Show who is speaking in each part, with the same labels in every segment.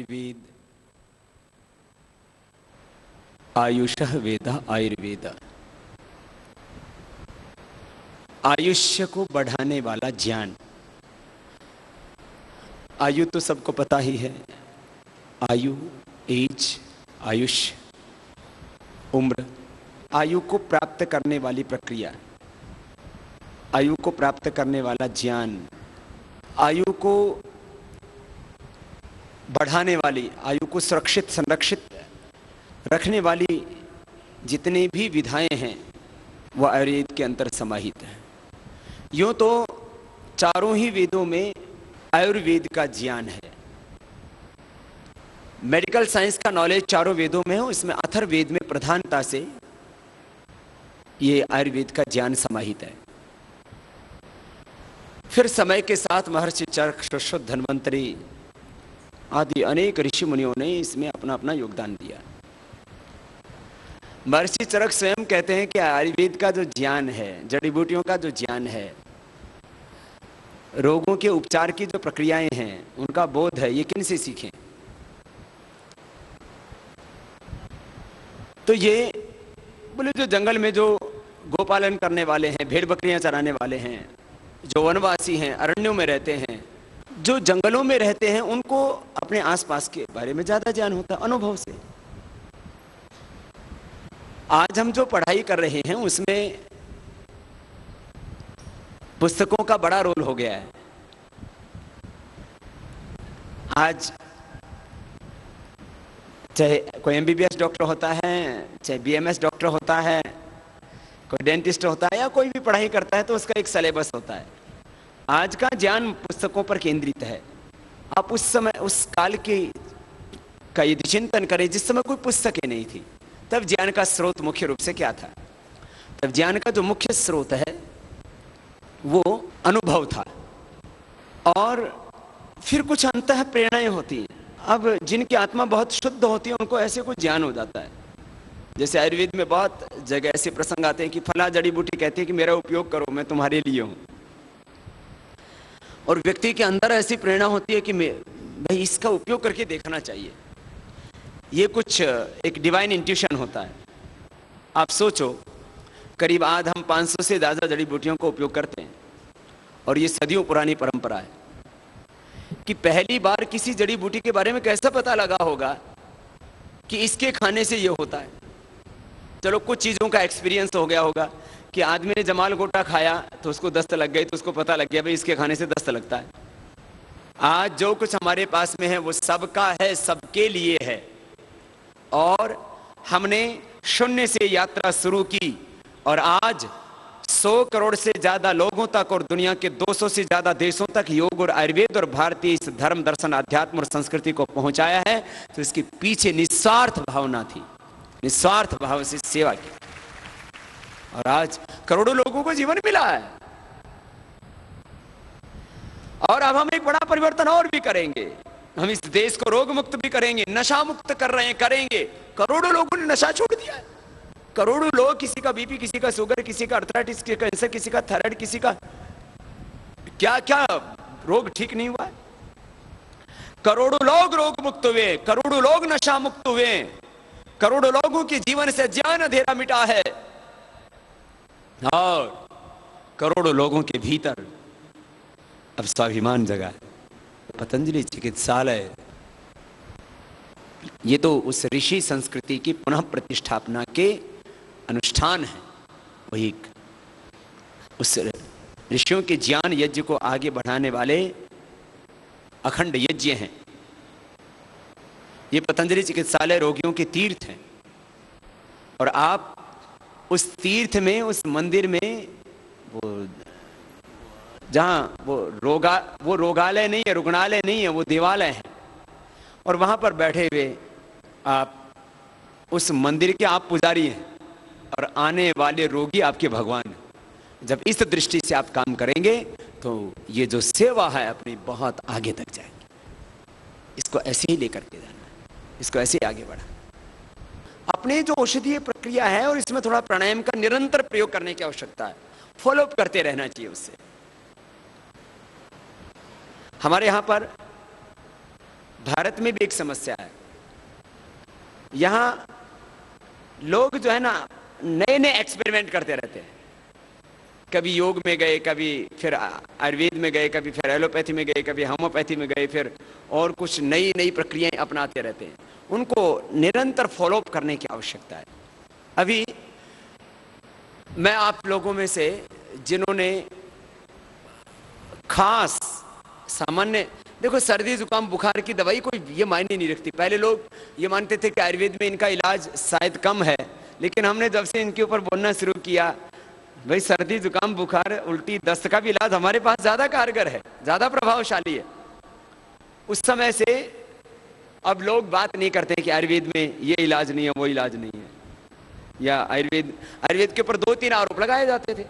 Speaker 1: आयुर्वेद आयुषः वेद आयुर्वेद, आयुष्य को बढ़ाने वाला ज्ञान। आयु तो सबको पता ही है, आयु, एज, आयुष्य, उम्र। आयु को प्राप्त करने वाली प्रक्रिया, आयु को प्राप्त करने वाला ज्ञान, आयु को बढ़ाने वाली, आयु को सुरक्षित संरक्षित रखने वाली जितनी भी विधाएं हैं वह आयुर्वेद के अंतर समाहित हैं। यूं तो चारों ही वेदों में आयुर्वेद का ज्ञान है। मेडिकल साइंस का नॉलेज चारों वेदों में हो, इसमें अथर्ववेद में प्रधानता से ये आयुर्वेद का ज्ञान समाहित है। फिर समय के साथ महर्षि चरक, सुश्रुत, धन्वंतरी आदि अनेक ऋषि मुनियों ने इसमें अपना अपना योगदान दिया। महर्षि चरक स्वयं कहते हैं कि आयुर्वेद का जो ज्ञान है, जड़ी बूटियों का जो ज्ञान है, रोगों के उपचार की जो प्रक्रियाएं हैं, उनका बोध है, ये किन से सीखें? तो ये बोले जो जंगल में जो गोपालन करने वाले हैं, भेड़ बकरियां चराने वाले हैं, जो वनवासी हैं, अरण्यों में रहते हैं, जो जंगलों में रहते हैं, उनको अपने आसपास के बारे में ज्यादा ज्ञान होता है अनुभव से। आज हम जो पढ़ाई कर रहे हैं उसमें पुस्तकों का बड़ा रोल हो गया है। आज चाहे कोई एमबीबीएस डॉक्टर होता है, चाहे बीएमएस डॉक्टर होता है, कोई डेंटिस्ट होता है, या कोई भी पढ़ाई करता है तो उसका एक सिलेबस होता है। आज का ज्ञान पुस्तकों पर केंद्रित है। आप उस समय, उस काल की का यदि चिंतन करें जिस समय कोई पुस्तकें नहीं थी, तब ज्ञान का स्रोत मुख्य रूप से क्या था? तब ज्ञान का जो मुख्य स्रोत है वो अनुभव था, और फिर कुछ अंतः प्रेरणाएं होती हैं। अब जिनकी आत्मा बहुत शुद्ध होती है उनको ऐसे कुछ ज्ञान हो जाता है। जैसे आयुर्वेद में बहुत जगह ऐसे प्रसंग आते हैं कि फला जड़ी बूटी कहती है कि मेरा उपयोग करो, मैं तुम्हारे लिए हूं, और व्यक्ति के अंदर ऐसी प्रेरणा होती है कि भाई इसका उपयोग करके देखना चाहिए। ये कुछ एक डिवाइन इंट्यूशन होता है। आप सोचो, करीब आज हम 500 से ज्यादा जड़ी बूटियों का उपयोग करते हैं, और ये सदियों पुरानी परंपरा है कि पहली बार किसी जड़ी बूटी के बारे में कैसा पता लगा होगा कि इसके खाने से ये होता है। चलो कुछ चीजों का एक्सपीरियंस हो गया होगा कि आदमी ने जमाल गोटा खाया तो उसको दस्त लग गई, तो उसको पता लग गया भाई इसके खाने से दस्त लगता है। आज जो कुछ हमारे पास में है वो सबका है, सबके लिए है, और हमने शून्य से यात्रा शुरू की, और आज 100 करोड़ से ज्यादा लोगों तक और दुनिया के 200 से ज्यादा देशों तक योग और आयुर्वेद और भारतीय इस धर्म, दर्शन, अध्यात्म और संस्कृति को पहुंचाया है। तो इसके पीछे निस्वार्थ भावना थी, निस्वार्थ भाव से सेवा की, और आज करोड़ों लोगों को जीवन मिला है। और अब हम एक बड़ा परिवर्तन और भी करेंगे, हम इस देश को रोग मुक्त भी करेंगे, नशा मुक्त कर रहे हैं, करेंगे। करोड़ों लोगों ने नशा छोड़ दिया है। करोड़ों लोग, किसी का बीपी, किसी का शुगर, किसी का अर्थराइटिस, किसी का कैंसर, किसी का थायराइड, किसी का क्या क्या रोग ठीक नहीं हुआ है। करोड़ों लोग रोग मुक्त हुए, करोड़ों लोग नशा मुक्त हुए, करोड़ों लोगों के जीवन से ज्ञान अंधेरा मिटा है, और करोड़ों लोगों के भीतर अब स्वाभिमान जगा है। पतंजलि चिकित्सालय ये तो उस ऋषि संस्कृति की पुनः प्रतिष्ठापना के अनुष्ठान है। वही उस ऋषियों के ज्ञान यज्ञ को आगे बढ़ाने वाले अखंड यज्ञ हैं। ये पतंजलि चिकित्सालय रोगियों के तीर्थ हैं, और आप उस तीर्थ में, उस मंदिर में, वो जहां वो रोगालय नहीं है, रुग्णालय नहीं है, वो देवालय है, और वहां पर बैठे हुए आप उस मंदिर के आप पुजारी हैं, और आने वाले रोगी आपके भगवान हैं। जब इस दृष्टि से आप काम करेंगे तो ये जो सेवा है अपनी बहुत आगे तक जाएगी। इसको ऐसे ही लेकर के जाना, इसको ऐसे ही आगे बढ़ा। अपने जो औषधीय प्रक्रिया है, और इसमें थोड़ा प्राणायाम का निरंतर प्रयोग करने की आवश्यकता है, फॉलोअप करते रहना चाहिए उससे। हमारे यहां पर भारत में भी एक समस्या है। यहाँ लोग जो है ना नए नए एक्सपेरिमेंट करते रहते हैं। कभी योग में गए, कभी फिर आयुर्वेद में गए, कभी फिर एलोपैथी में गए, कभी होम्योपैथी में गए, फिर और कुछ नई नई प्रक्रियाएं अपनाते रहते हैं। उनको निरंतर फॉलोअप करने की आवश्यकता है। अभी मैं आप लोगों में से जिन्होंने खास सामान्य, देखो सर्दी जुकाम बुखार की दवाई कोई ये मायने नहीं रखती। पहले लोग ये मानते थे कि आयुर्वेद में इनका इलाज शायद कम है, लेकिन हमने जब से इनके ऊपर बोलना शुरू किया, भाई सर्दी जुकाम बुखार उल्टी दस्त का भी इलाज हमारे पास ज्यादा कारगर है, ज्यादा प्रभावशाली है। उस समय से अब लोग बात नहीं करते कि आयुर्वेद में ये इलाज नहीं है, वो इलाज नहीं है, या आयुर्वेद के ऊपर 2-3 आरोप लगाए जाते थे।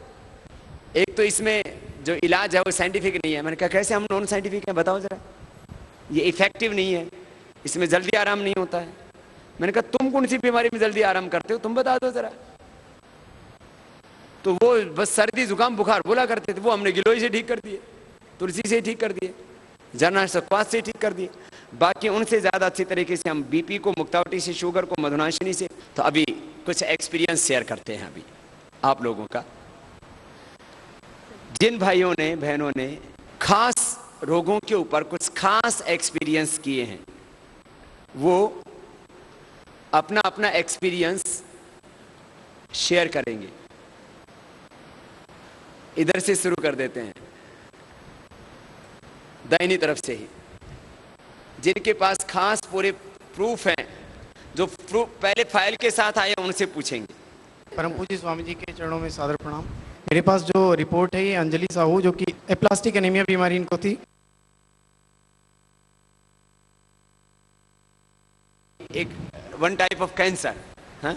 Speaker 1: एक तो इसमें जो इलाज है वो साइंटिफिक नहीं है। मैंने कहा कैसे हम नॉन साइंटिफिक हैं, बताओ जरा। ये इफेक्टिव नहीं है, इसमें जल्दी आराम नहीं होता है। मैंने कहा तुम कौन सी बीमारी में जल्दी आराम करते हो, तुम बता दो जरा। तो वो बस सर्दी जुकाम बुखार बोला करते थे, वो हमने गिलोय से ठीक कर दिए, तुलसी से ठीक कर दिए, जरना सकवात से ठीक कर दिए। बाकी उनसे ज्यादा अच्छी तरीके से हम बीपी को, मुक्तावटी से, शुगर को, मधुनाशिनी से। तो अभी कुछ एक्सपीरियंस शेयर करते हैं अभी आप लोगों का। जिन भाइयों ने बहनों ने खास रोगों के ऊपर कुछ खास एक्सपीरियंस किए हैं, वो अपना अपना एक्सपीरियंस शेयर करेंगे। इधर से शुरू कर देते हैं, दाहिनी तरफ से ही। जिनके पास खास पूरे प्रूफ हैं, जो प्रूफ पहले फाइल के साथ आए उनसे पूछेंगे।
Speaker 2: परम पूज्य स्वामी जी के चरणों में सादर प्रणाम। मेरे पास जो रिपोर्ट है ये अंजलि साहू, जो कि एप्लास्टिक एनीमिया बीमारी इनको थी।
Speaker 1: एक वन टाइप ऑफ कैंसर। हाँ,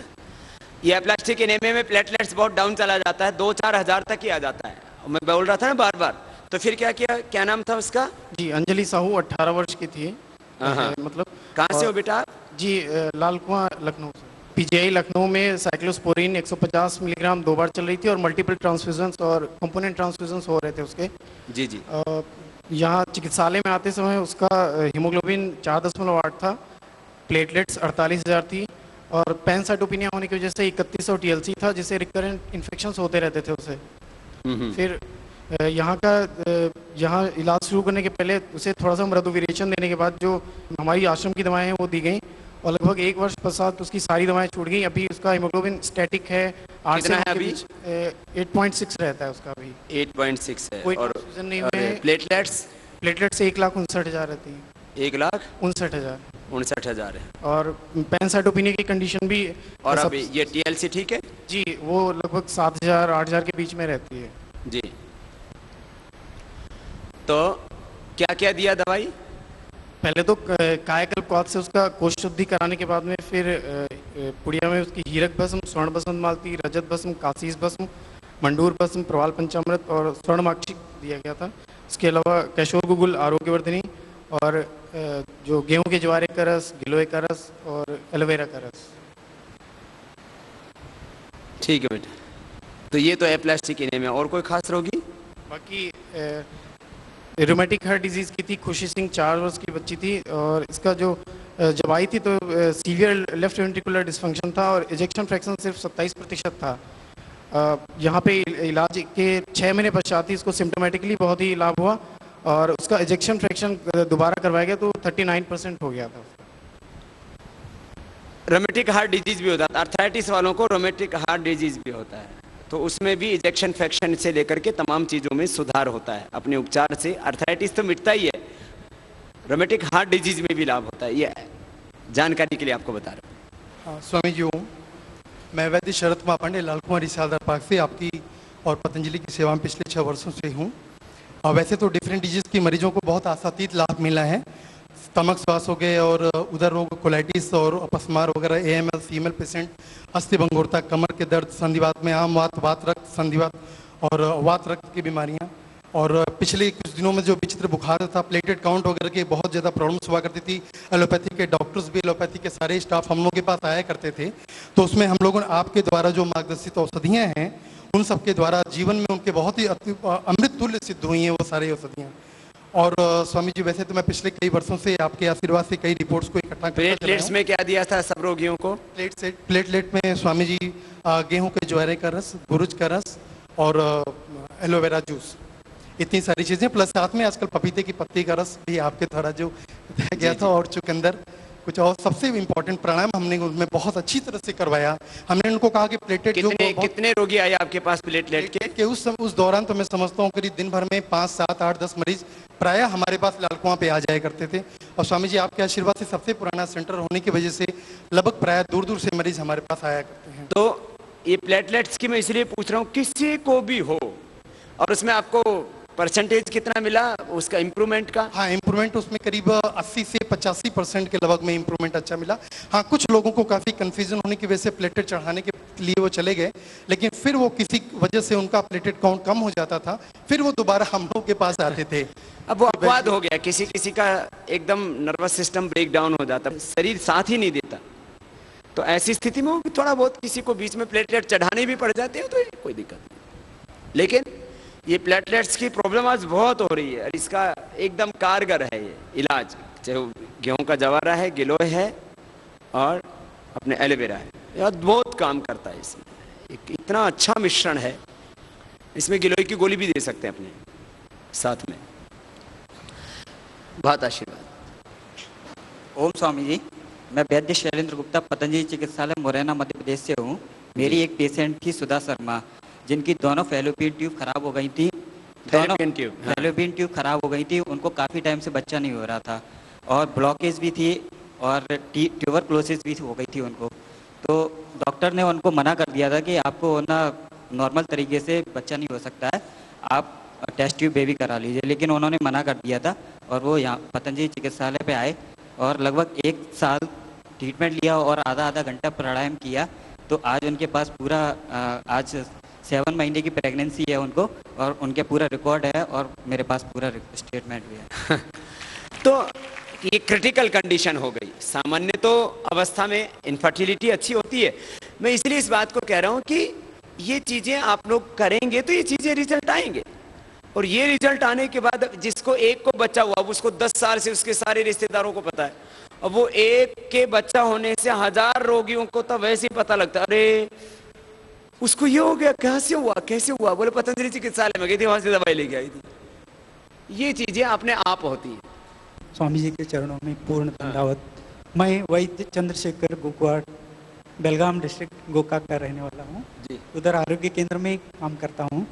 Speaker 1: ये एप्लास्टिक एनीमिया में प्लेटलेट्स बहुत डाउन चला जाता है, 2-4 हजार तक ही आ जाता है। मैं बोल रहा था ना बार बार। तो फिर क्या किया, क्या नाम था उसका?
Speaker 2: जी अंजलि साहू 18 वर्ष की थी। मतलब
Speaker 1: कहाँ से हो बेटा?
Speaker 2: जी लाल कुआं लखनऊ से। पीजीआई लखनऊ में साइक्लोस्पोरिन 150 मिलीग्राम 2 बार चल रही थी और मल्टीपल ट्रांसफ्यूजन्स और कंपोनेंट ट्रांसफ्यूजन्स हो रहे थे उसके।
Speaker 1: जी जी।
Speaker 2: यहाँ चिकित्सालय में आते समय उसका हीमोग्लोबिन 4.8 था, प्लेटलेट्स 48,000 थी और पैनसाइटोपिनिया होने की वजह से 3100 टीएलसी था, जिससे रिकरेंट इन्फेक्शंस होते रहते थे उसे। फिर यहाँ इलाज शुरू करने के पहले उसे थोड़ा सा मृदुवीरेशन देने के बाद जो हमारी आश्रम की दवाएं हैं वो दी गई और लगभग 1 वर्ष पश्चात उसकी सारी दवाएं छूट गई। अभी उसका हीमोग्लोबिन स्टैटिक है, 8 से 9 के बीच 8.6 रहता है उसका अभी।
Speaker 1: 8.6 है।
Speaker 2: कोई
Speaker 1: और
Speaker 2: ट्रांसफ्यूजन नहीं हुए।
Speaker 1: प्लेटलेट्स
Speaker 2: 1,59,000 रहती है।
Speaker 1: 1,59,000
Speaker 2: 59,000
Speaker 1: है।
Speaker 2: और पैनसाइटोपिनिया की कंडीशन भी।
Speaker 1: और अभी ये टीएलसी ठीक है?
Speaker 2: जी वो लगभग 7,000-8,000 के बीच में रहती है।
Speaker 1: जी। तो क्या क्या दिया दवाई?
Speaker 2: पहले तो कायाकल्प क्वाथ से उसका कोष शुद्धि कराने के बाद में फिर पुड़िया में उसकी हीरक भस्म, स्वर्ण बसंत मालती, रजत भस्म, काशीस भस्म, मंडूर भस्म, प्रवाल पंचामृत और स्वर्णमाक्षिक दिया गया था। इसके अलावा कैशोर गुगुल आरोग्यवर्धिनी और जो गेहूं के ज्वारे का रस, गिलोय का रस और एलोवेरा का रस।
Speaker 1: ठीक है बेटा। तो ये तो एप्लास्टिक एनीमिया। और कोई खास रोगी?
Speaker 2: बाकी रोमेटिक हार्ट डिजीज़ की थी, खुशी सिंह 4 वर्ष की बच्ची थी और इसका जो जब आई थी तो सीवियर लेफ्ट वेंट्रिकुलर डिस्फंक्शन था और इजेक्शन फ्रैक्शन सिर्फ 27% था। यहाँ पे इलाज के 6 महीने पश्चात ही इसको सिम्टोमेटिकली बहुत ही लाभ हुआ और उसका इजेक्शन फ्रैक्शन दोबारा करवाया गया तो 39% हो गया था।
Speaker 1: रोमेटिक हार्ट डिजीज भी होता है, आर्थराइटिस वालों को रोमेटिक हार्ट डिजीज भी होता है, तो उसमें भी इजेक्शन फ्रैक्शन से लेकर के तमाम चीज़ों में सुधार होता है अपने उपचार से। आर्थराइटिस तो मिटता ही है, रोमेटिक हार्ट डिजीज में भी लाभ होता है। ये जानकारी के लिए आपको बता रहा हूँ।
Speaker 3: स्वामी जी हूँ मैं, वैद्य शरद कुमार पांडे, लाल कुमारी सालदार पार्क से आपकी और पतंजलि की सेवा में पिछले 6 वर्षों से हूँ। वैसे तो डिफरेंट डिजीज़ के मरीजों को बहुत आसातीत लाभ मिला है। स्टमक श्वास हो गए और उदर रोग, कोलाइटिस और अपस्मार वगैरह, AML, फीमेल पेशेंट, अस्थिभंगुरता, कमर के दर्द, संधिवात में आम वात, वात रक्त, संधिवात और वात रक्त की बीमारियाँ। और पिछले कुछ दिनों में जो विचित्र बुखार था, प्लेटेट काउंट वगैरह की बहुत ज़्यादा प्रॉब्लम्स हुआ करती थी। एलोपैथी के डॉक्टर्स भी, एलोपैथी के सारे स्टाफ हम लोगों के पास आया करते थे, तो उसमें हम लोगों ने आपके द्वारा जो मार्गदर्शित औषधियाँ हैं उन सब के द्वारा जीवन में उनके बहुत ही अमृत तुल्य सिद्ध हुई हैं वो सारी औषधियाँ। और स्वामी जी, वैसे तो मैं पिछले कई वर्षों से आपके आशीर्वाद से कई रिपोर्ट्स को इकट्ठा करता चला
Speaker 1: प्लेटलेट्स
Speaker 3: हूं।
Speaker 1: में क्या दिया था सब रोगियों को?
Speaker 3: प्लेटलेट में स्वामी जी गेहूं के ज्वारे का रस, बुरुज का रस और एलोवेरा जूस, इतनी सारी चीजें, प्लस साथ में आजकल पपीते की पत्ती का रस भी आपके द्वारा जो बताया गया था, और चुकंदर कुछ, और सबसे इम्पोर्टेंट प्राणायाम हमने उनमें बहुत अच्छी तरह से करवाया। हमने उनको कहा कि प्लेटलेट जो
Speaker 1: कितने रोगी आए आपके पास प्लेटलेट के?
Speaker 3: उस दौरान तो मैं समझता हूँ करीब दिन भर में 5, 7, 8, 10 मरीज प्रायः हमारे पास लाल कुआं पे आ जाया करते थे। और स्वामी जी आपके आशीर्वाद से सबसे पुराना सेंटर होने की वजह से लगभग प्रायः दूर दूर से मरीज हमारे पास आया करते हैं।
Speaker 1: तो ये प्लेटलेट्स की मैं इसलिए पूछ रहा हूँ, किसी को भी हो और उसमें आपको परसेंटेज कितना मिला उसका इम्प्रूवमेंट का?
Speaker 3: हाँ, इम्प्रूवमेंट उसमें करीब 80 से 85% के लगभग में इम्प्रूवमेंट अच्छा मिला। हाँ, कुछ लोगों को काफ़ी कंफ्यूजन होने की वजह से प्लेटलेट चढ़ाने के लिए वो चले गए, लेकिन फिर वो किसी वजह से उनका प्लेटलेट काउंट कम हो जाता था, फिर वो दोबारा हम लोग के पास आते थे।
Speaker 1: अब वो अपवाद हो गया, किसी किसी का एकदम नर्वस सिस्टम ब्रेक डाउन हो जाता, शरीर साथ ही नहीं देता, तो ऐसी स्थिति में थोड़ा बहुत किसी को बीच में प्लेटलेट चढ़ाने भी पड़ जाते हैं, तो कोई दिक्कत नहीं। लेकिन ये प्लेटलेट्स की प्रॉब्लम आज बहुत हो रही है और इसका एकदम कारगर है ये इलाज, चाहे वो गेहूं का जवारा है, गिलोय है और अपने एलोवेरा है, यह बहुत काम करता है। इसमें एक इतना अच्छा मिश्रण है, इसमें गिलोय की गोली भी दे सकते हैं अपने साथ में। बहुत आशीर्वाद।
Speaker 4: ओम स्वामी जी, मैं वैद्य शैलेंद्र गुप्ता, पतंजलि चिकित्सालय मुरैना मध्य प्रदेश से हूँ। मेरी एक पेशेंट थी सुधा शर्मा, जिनकी दोनों फैलोपियन ट्यूब खराब हो गई थी। दोनों फैलोपियन ट्यूब खराब हो गई थी, उनको काफ़ी टाइम से बच्चा नहीं हो रहा था और ब्लॉकेज भी थी और ट्यूबरक्लोसिस भी हो गई थी उनको। तो डॉक्टर ने उनको मना कर दिया था कि आपको ना नॉर्मल तरीके से बच्चा नहीं हो सकता है, आप टेस्ट ट्यूब बेबी करा लीजिए, लेकिन उन्होंने मना कर दिया था और वो यहाँ पतंजलि चिकित्सालय पे आए और लगभग 1 साल ट्रीटमेंट लिया और आधा घंटा प्राणायाम किया। तो आज उनके पास पूरा आज 7 महीने की प्रेगनेंसी है उनको और उनके पूरा रिकॉर्ड है और मेरे पास पूरा स्टेटमेंट भी है।
Speaker 1: तो ये क्रिटिकल कंडीशन हो गई। सामान्य तो अवस्था में इनफर्टिलिटी अच्छी होती है। मैं इसलिए इस बात को कह रहा हूं कि ये चीजें आप लोग करेंगे तो ये चीजें रिजल्ट आएंगे, और ये रिजल्ट आने के बाद जिसको एक को बच्चा हुआ उसको 10 साल से उसके सारे रिश्तेदारों को पता है, और वो एक के बच्चा होने से 1000 रोगियों को तो वैसे ही पता लगता है, अरे उसको ये हो गया, कैसे हुआ, बोले पतंजलि चिकित्सालय में गई थी, वहां से दवाई लेके आई थी। ये चीजें अपने आप होती हैं।
Speaker 5: स्वामी जी के चरणों में पूर्ण धन्यवाद। मैं वैद्य चंद्रशेखर गोकवाड़, बेलगाम डिस्ट्रिक्ट गोकाक का रहने वाला हूँ। उधर आरोग्य केंद्र में काम करता हूँ।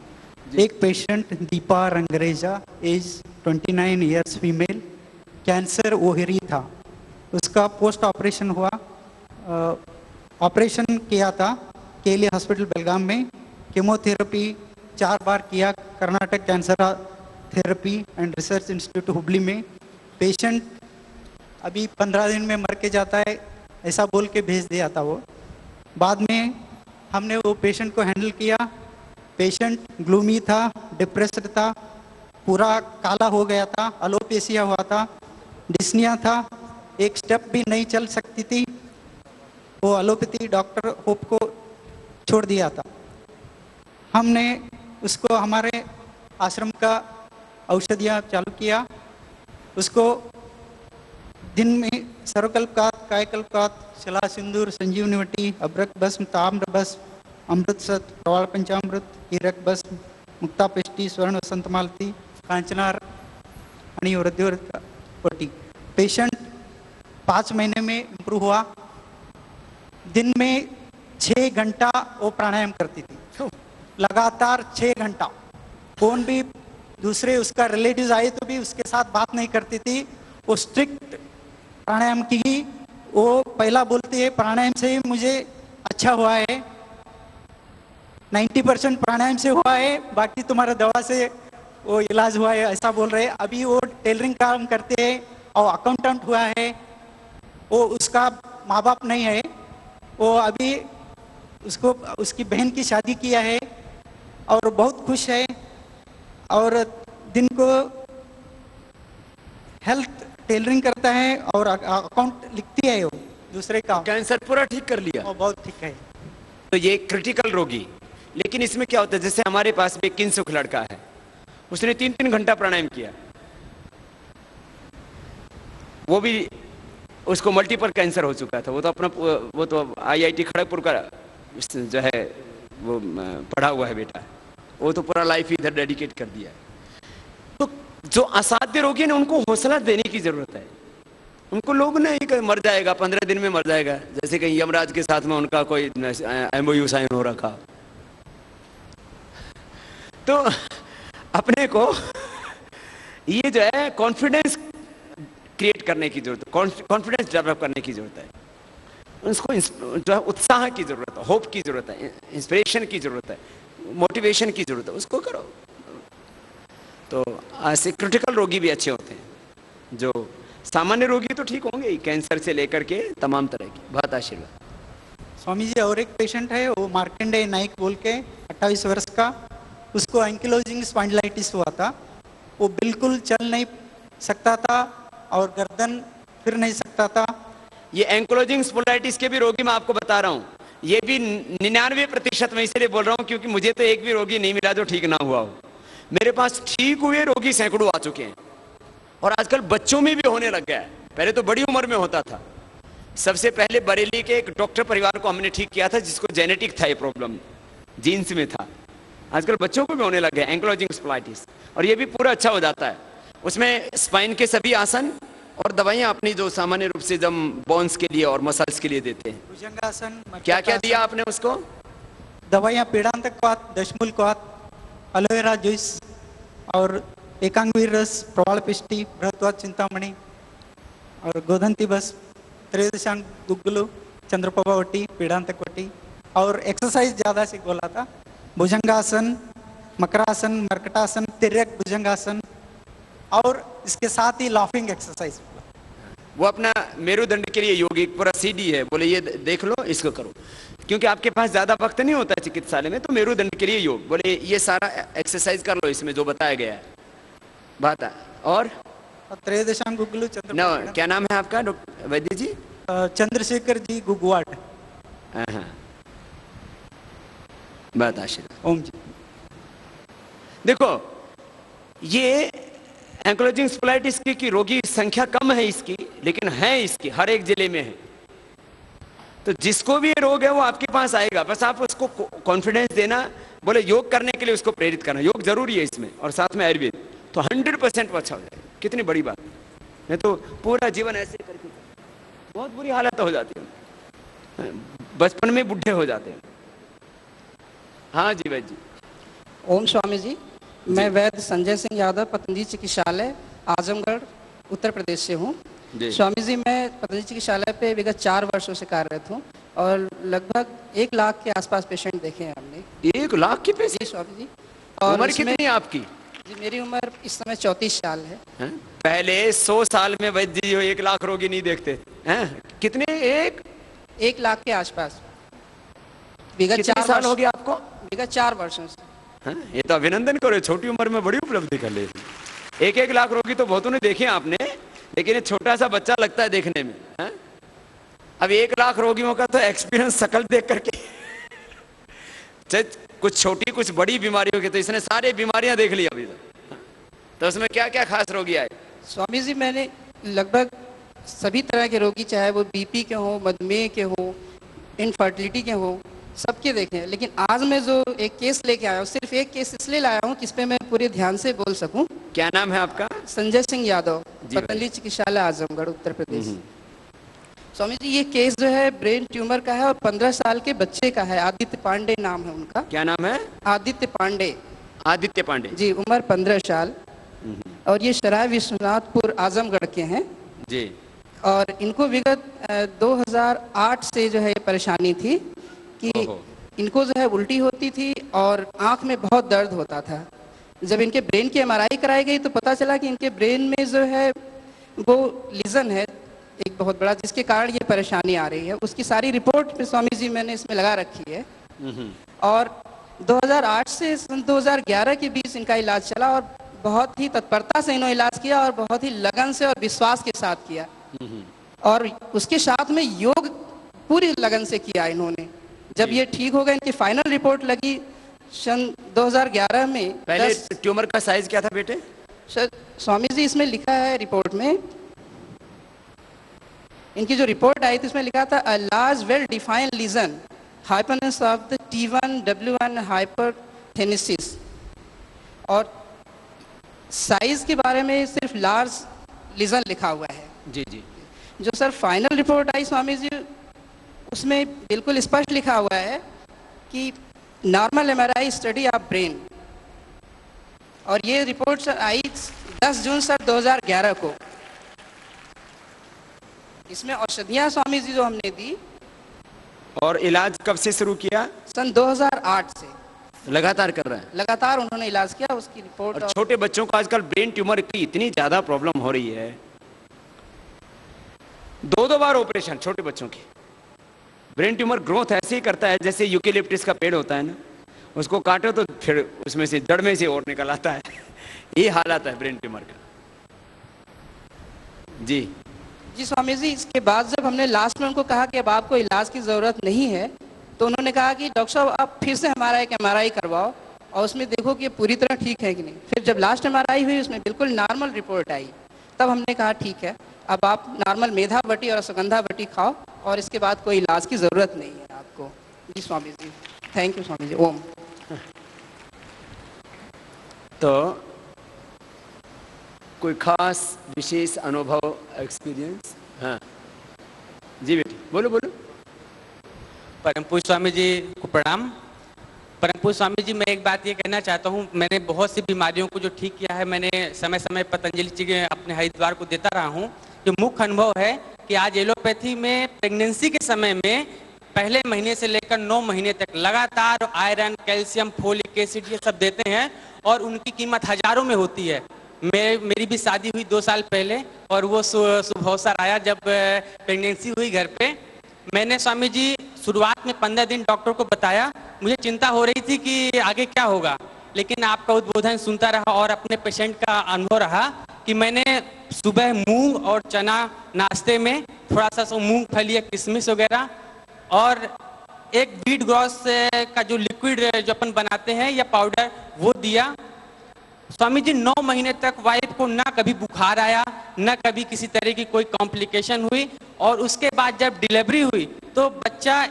Speaker 5: एक patient Deepa Rangreja, age 29 years, female, cancer ओहरी था। उसका पोस्ट ऑपरेशन हुआ, ऑपरेशन किया था केली हॉस्पिटल बेलगाम में। कीमोथेरेपी 4 बार किया, Karnataka cancer therapy and research institute Hubli में। पेशेंट अभी 15 दिन में मर के जाता है, ऐसा बोल के भेज दिया था वो। बाद में हमने वो पेशेंट को हैंडल किया। पेशेंट ग्लूमी था, डिप्रेस्ड था, पूरा काला हो गया था, अलोपेसिया हुआ था, डिस्निया था, एक स्टेप भी नहीं चल सकती थी। वो एलोपैथी डॉक्टर होप को छोड़ दिया था। हमने उसको हमारे आश्रम का औषधियाँ चालू किया। उसको दिन में सर्वकल्पकात, कायकल्पकात, शिला सिंदूर, संजीवनी वटी, अब्रक भस्म, ताम्र भस्म, अमृतसर, प्रवाल पंचामृत, हीरक भस्म, मुक्ता पिष्टि, स्वर्ण वसंत मालती, कांचनार आणि वटी। पेशेंट 5 महीने में इम्प्रूव हुआ। दिन में 6 घंटा वो प्राणायाम करती थी, लगातार 6 घंटा। कौन भी दूसरे उसका रिलेटिव्स आए तो भी उसके साथ बात नहीं करती थी, वो स्ट्रिक्ट प्राणायाम की। वो पहला बोलती है प्राणायाम से मुझे अच्छा हुआ है, 90% प्राणायाम से हुआ है, बाकी तुम्हारा दवा से वो इलाज हुआ है, ऐसा बोल रहे हैं। अभी वो टेलरिंग काम करते हैं और अकाउंटेंट हुआ है। वो उसका माँ बाप नहीं है, वो अभी उसको उसकी बहन की शादी किया है और बहुत खुश है। और दिन को हेल्थ टेलरिंग करता है और अकाउंट लिखती है वो दूसरे का।
Speaker 1: कैंसर पूरा ठीक कर लिया,
Speaker 5: वो बहुत ठीक है।
Speaker 1: तो ये क्रिटिकल रोगी। लेकिन इसमें क्या होता है, जैसे हमारे पास भी किंसुख लड़का है, उसने 3-3 घंटा प्राणायाम किया वो भी, उसको मल्टीपल कैंसर हो चुका था। वो तो अपना, वो तो IIT खड़गपुर का जो है वो पढ़ा हुआ है बेटा, वो तो पूरा लाइफ इधर डेडिकेट कर दिया है। तो जो असाध्य रोगी है ना, उनको हौसला देने की जरूरत है। उनको लोग नहीं कि मर जाएगा, 15 दिन में मर जाएगा, जैसे कहीं यमराज के साथ में उनका कोई MOU साइन हो रखा। तो अपने को ये जो है कॉन्फिडेंस क्रिएट करने की जरूरत है, कॉन्फिडेंस डेवलप करने की जरूरत है, उसको जो है उत्साह की जरूरत है, होप की जरूरत है, इंस्पिरेशन की जरूरत है, मोटिवेशन की जरूरत है, उसको करो। तो ऐसे क्रिटिकल रोगी भी अच्छे होते हैं। जो सामान्य रोगी तो ठीक होंगे ही, कैंसर से लेकर के तमाम तरह की। बहुत आशीर्वाद।
Speaker 5: स्वामी जी, और एक पेशेंट है, वो मार्कंडेय नाइक बोल के, 28 वर्ष का, उसको एंकिलोजिंग स्पॉन्डिलाइटिस हुआ था। वो बिल्कुल चल नहीं सकता था और गर्दन फिर नहीं सकता था।
Speaker 1: ये एंकिलोजिंग स्पॉन्डिलाइटिस के भी रोगी मैं आपको बता रहा हूँ, ये भी 99% मैं इसलिए बोल रहा हूँ क्योंकि मुझे तो एक भी रोगी नहीं मिला जो ठीक ना हुआ हो। मेरे पास ठीक हुए रोगी सैकड़ों आ चुके हैं, और आजकल बच्चों में भी होने लग गया है। पहले तो बड़ी उम्र में होता था। सबसे पहले बरेली के एक डॉक्टर परिवार को हमने ठीक किया था, जिसको जेनेटिक था ये प्रॉब्लम, जीन्स में था। आजकल बच्चों को भी होने लग गया एंकिलोजिंग स्पॉन्डिलाइटिस, और ये भी पूरा अच्छा हो जाता है। उसमें स्पाइन के सभी आसन और दवाइयां अपनी जो सामान्य रूप से जब बोन्स के लिए और मसल्स के लिए देते हैं।
Speaker 5: भुजंगासन,
Speaker 1: क्या क्या दिया आपने उसको?
Speaker 5: दवाइयाँ पीड़ांतकवात, दशमूलकवात, एलोवेरा जूस और एकांगवीर रस, प्रवाल पिष्टी, बृहत्वात चिंतामणि और गोधंती बस, त्रयोदशांग गुग्गुलू, चंद्रप्रभा वट्टी, पीड़ांतक वट्टी, और एक्सरसाइज ज़्यादा से बोला था। भुजंगासन, मकरासन, मरकटासन, तिर्यक भुजंगासन, और इसके साथ ही लाफिंग एक्सरसाइज।
Speaker 1: वो अपना मेरुदंड के लिए योग एक पूरा CD है, बोले ये देख लो, इसको करो, क्योंकि आपके पास ज्यादा वक्त नहीं होता है चिकित्सालय में, तो मेरुदंड के लिए योग, बोले ये सारा एक्सरसाइज कर लो इसमें जो बताया गया है। बात है। और
Speaker 5: त्रयोदशांग गुग्गुलू, चंद्र,
Speaker 1: क्या नाम है आपका डॉक्टर वैद्य जी?
Speaker 5: चंद्रशेखर जी गुगवाड।
Speaker 1: बात आशीर्वाद।
Speaker 5: ओम जी।
Speaker 1: देखो, ये एंकिलोजिंग स्पॉन्डिलाइटिस की रोगी संख्या कम है इसकी, लेकिन है इसकी, हर एक जिले में है। तो जिसको भी ये रोग है वो आपके पास आएगा, बस आप उसको कॉन्फिडेंस देना, बोले योग करने के लिए उसको प्रेरित करना। योग जरूरी है इसमें, और साथ में आयुर्वेद, तो 100% वो अच्छा हो जाएगा। कितनी बड़ी बात नहीं तो पूरा जीवन ऐसे करके बहुत बुरी हालत हो जाती है, बचपन में बुढ़े हो जाते हैं। हाँ जी वैद्य जी।
Speaker 6: ओम स्वामी जी, मैं वैद्य संजय सिंह यादव, पतंजलि चिकित्सालय आजमगढ़ उत्तर प्रदेश से हूँ। स्वामी जी, मैं पतंजलि चिकित्सालय पे विगत 4 वर्षों से कार्यरत हूँ, और लगभग 1 लाख के आसपास पेशेंट देखे हैं हमने।
Speaker 1: 1 लाख के पेशेंट?
Speaker 6: जी स्वामी जी। और
Speaker 1: उम्र कितनी है आपकी?
Speaker 6: जी, मेरी उम्र इस समय 34 साल है।
Speaker 1: पहले 100 साल में वैद्य जी 1 लाख रोगी नहीं देखते हैं। कितने?
Speaker 6: 1 लाख के आसपास। विगत 4
Speaker 1: साल हो गया आपको?
Speaker 6: विगत 4 वर्षों से।
Speaker 1: ये तो अभिनंदन करो, छोटी उम्र में बड़ी उपलब्धि कर ले। 1 लाख रोगी तो बहुतों ने देखे आपने, लेकिन ये छोटा सा बच्चा लगता है देखने में है? अब 1 लाख रोगियों का तो एक्सपीरियंस शकल देख करके कुछ छोटी कुछ बड़ी बीमारियों की, तो इसने सारी बीमारियां देख ली अभी तक। तो उसमें क्या क्या खास रोगी आए?
Speaker 6: स्वामी जी, मैंने लगभग सभी तरह के रोगी, चाहे वो BP के हो, मधुमेह के हो, इनफर्टिलिटी के हो, सबके देखे हैं। लेकिन आज मैं जो एक केस लेके आया हूँ, सिर्फ एक केस इसलिए लाया हूँ कि इस पे मैं पूरे ध्यान से बोल सकूं।
Speaker 1: क्या नाम है आपका?
Speaker 6: संजय सिंह यादव, पतंजलि चिकित्सालय आजमगढ़ उत्तर प्रदेश। स्वामी जी, ये केस जो है ब्रेन ट्यूमर का है, और 15 साल के बच्चे का है। आदित्य पांडे नाम है उनका।
Speaker 1: क्या नाम है?
Speaker 6: आदित्य पांडे।
Speaker 1: आदित्य पांडे
Speaker 6: जी, उम्र 15 साल, और ये सराय विश्वनाथपुर आजमगढ़ के हैं
Speaker 1: जी।
Speaker 6: और इनको विगत 2008 से जो है ये परेशानी थी कि इनको जो है उल्टी होती थी और आंख में बहुत दर्द होता था। जब इनके ब्रेन की MRI कराई गई तो पता चला कि इनके ब्रेन में जो है वो लीजन है एक बहुत बड़ा, जिसके कारण ये परेशानी आ रही है। उसकी सारी रिपोर्ट स्वामी जी मैंने इसमें लगा रखी है। और 2008 से सन 2011 के बीच इनका इलाज चला, और बहुत ही तत्परता से इन्होंने इलाज किया, और बहुत ही लगन से और विश्वास के साथ किया, और उसके साथ में योग पूरी लगन से किया इन्होंने। जब ये ठीक हो गए, इनकी फाइनल रिपोर्ट लगी सन 2011 में।
Speaker 1: पहले ट्यूमर का साइज क्या था बेटे?
Speaker 6: सर स्वामी जी, इसमें लिखा है रिपोर्ट में इनकी जो रिपोर्ट आई थी उसमें लिखा था a large well defined lesion हाइपरनेस ऑफ द T1 W1 हाइपरथेनेसिस, और साइज के बारे में सिर्फ लार्ज लीजन लिखा हुआ है।
Speaker 1: जी जी।
Speaker 6: जो सर फाइनल रिपोर्ट आई स्वामी जी, उसमें बिल्कुल स्पष्ट लिखा हुआ है कि normal MRI study of brain, और ये report sir I 10 June sir 2011 को। इसमें औषधियाँ स्वामी जी जो हमने दी,
Speaker 1: और इलाज कब से शुरू किया?
Speaker 6: सन 2008 से
Speaker 1: लगातार कर रहे हैं।
Speaker 6: लगातार उन्होंने इलाज किया। उसकी रिपोर्ट
Speaker 1: और छोटे बच्चों को आजकल ब्रेन ट्यूमर की इतनी ज्यादा प्रॉब्लम हो रही है, 2-2 बार ऑपरेशन छोटे बच्चों की। ब्रेन ट्यूमर ग्रोथ ऐसे ही करता है जैसे यूकेलिप्टस का पेड़ होता है ना, उसको काटो तो फिर उसमें से जड़ में से और निकल आता है। ये हालत है ब्रेन ट्यूमर का। जी
Speaker 6: जी स्वामी जी, इसके बाद जब हमने लास्ट में उनको कहा कि अब आपको इलाज की ज़रूरत नहीं है, तो उन्होंने कहा कि डॉक्टर साहब आप फिर से हमारा एक MRI करवाओ और उसमें देखो कि ये पूरी तरह ठीक है कि नहीं। फिर जब लास्ट MRI हुई उसमें बिल्कुल नॉर्मल रिपोर्ट आई, तब हमने कहा ठीक है, अब आप नॉर्मल मेधावटी और सुगंधावटी खाओ और इसके बाद कोई इलाज की ज़रूरत नहीं है आपको। जी स्वामी जी, थैंक यू स्वामी जी। ओम।
Speaker 1: तो कोई खास विशेष अनुभव, एक्सपीरियंस? हाँ जी बेटी, बोलो बोलो।
Speaker 7: परम पूज्य स्वामी जी को प्रणाम। परम पूज्य स्वामी जी, मैं एक बात ये कहना चाहता हूँ, मैंने बहुत सी बीमारियों को जो ठीक किया है, मैंने समय समय पतंजलि जी के अपने हरिद्वार को देता रहा हूँ। जो मुख्य अनुभव है कि आज एलोपैथी में प्रेगनेंसी के समय में पहले महीने से लेकर 9 महीने तक लगातार आयरन, कैल्शियम, फोलिक एसिड ये सब देते हैं और उनकी कीमत हजारों में होती है। मेरी भी शादी हुई 2 साल पहले और वो शुभ अवसर आया जब प्रेगनेंसी हुई घर पे। मैंने स्वामी जी शुरुआत में 15 दिन डॉक्टर को बताया, मुझे चिंता हो रही थी कि आगे क्या होगा, लेकिन आपका उद्बोधन सुनता रहा और अपने पेशेंट का अनुभव रहा कि मैंने सुबह मूंग और चना नाश्ते में, थोड़ा सा मूंगफली, किशमिश वगैरह और एक बीट ग्रॉस का जो लिक्विड जो अपन बनाते हैं या पाउडर वो दिया। स्वामी जी 9 महीने तक वाइफ को ना कभी बुखार आया, ना कभी किसी तरह की कोई कॉम्प्लिकेशन हुई, और उसके बाद जब डिलीवरी हुई तो बच्चा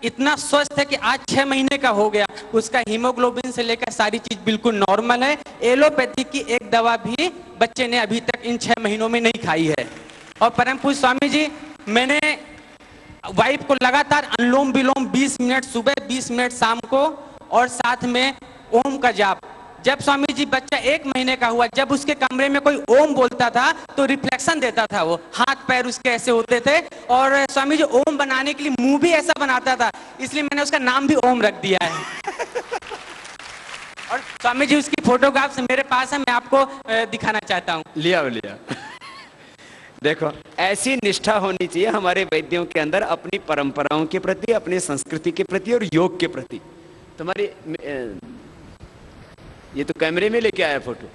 Speaker 7: इतना स्वस्थ है कि आज 6 महीने का हो गया। उसका हीमोग्लोबिन से लेकर सारी चीज बिल्कुल नॉर्मल है। एलोपैथी की एक दवा भी बच्चे ने अभी तक इन 6 महीनों में नहीं खाई है। और परम पूज्य स्वामी जी, मैंने वाइफ को लगातार अनुलोम विलोम 20 मिनट सुबह, 20 मिनट शाम को, और साथ में ओम का जाप। जब स्वामी जी बच्चा 1 महीने का हुआ, जब उसके कमरे में कोई ओम बोलता था तो रिफ्लेक्शन देता था, वो हाथ पैर उसके ऐसे होते थे, और स्वामी जी ओम बनाने के लिए मुंह भी ऐसा बनाता था, इसलिए मैंने उसका नाम भी ओम रख दिया है। और स्वामी जी उसकी फोटोग्राफ्स मेरे पास है, मैं आपको दिखाना चाहता हूँ।
Speaker 1: लिया देखो, ऐसी निष्ठा होनी चाहिए हमारे वैद्यों के अंदर, अपनी परंपराओं के प्रति, अपनी संस्कृति के प्रति और योग के प्रति। तुम्हारी ये तो कैमरे में लेके आया फोटो।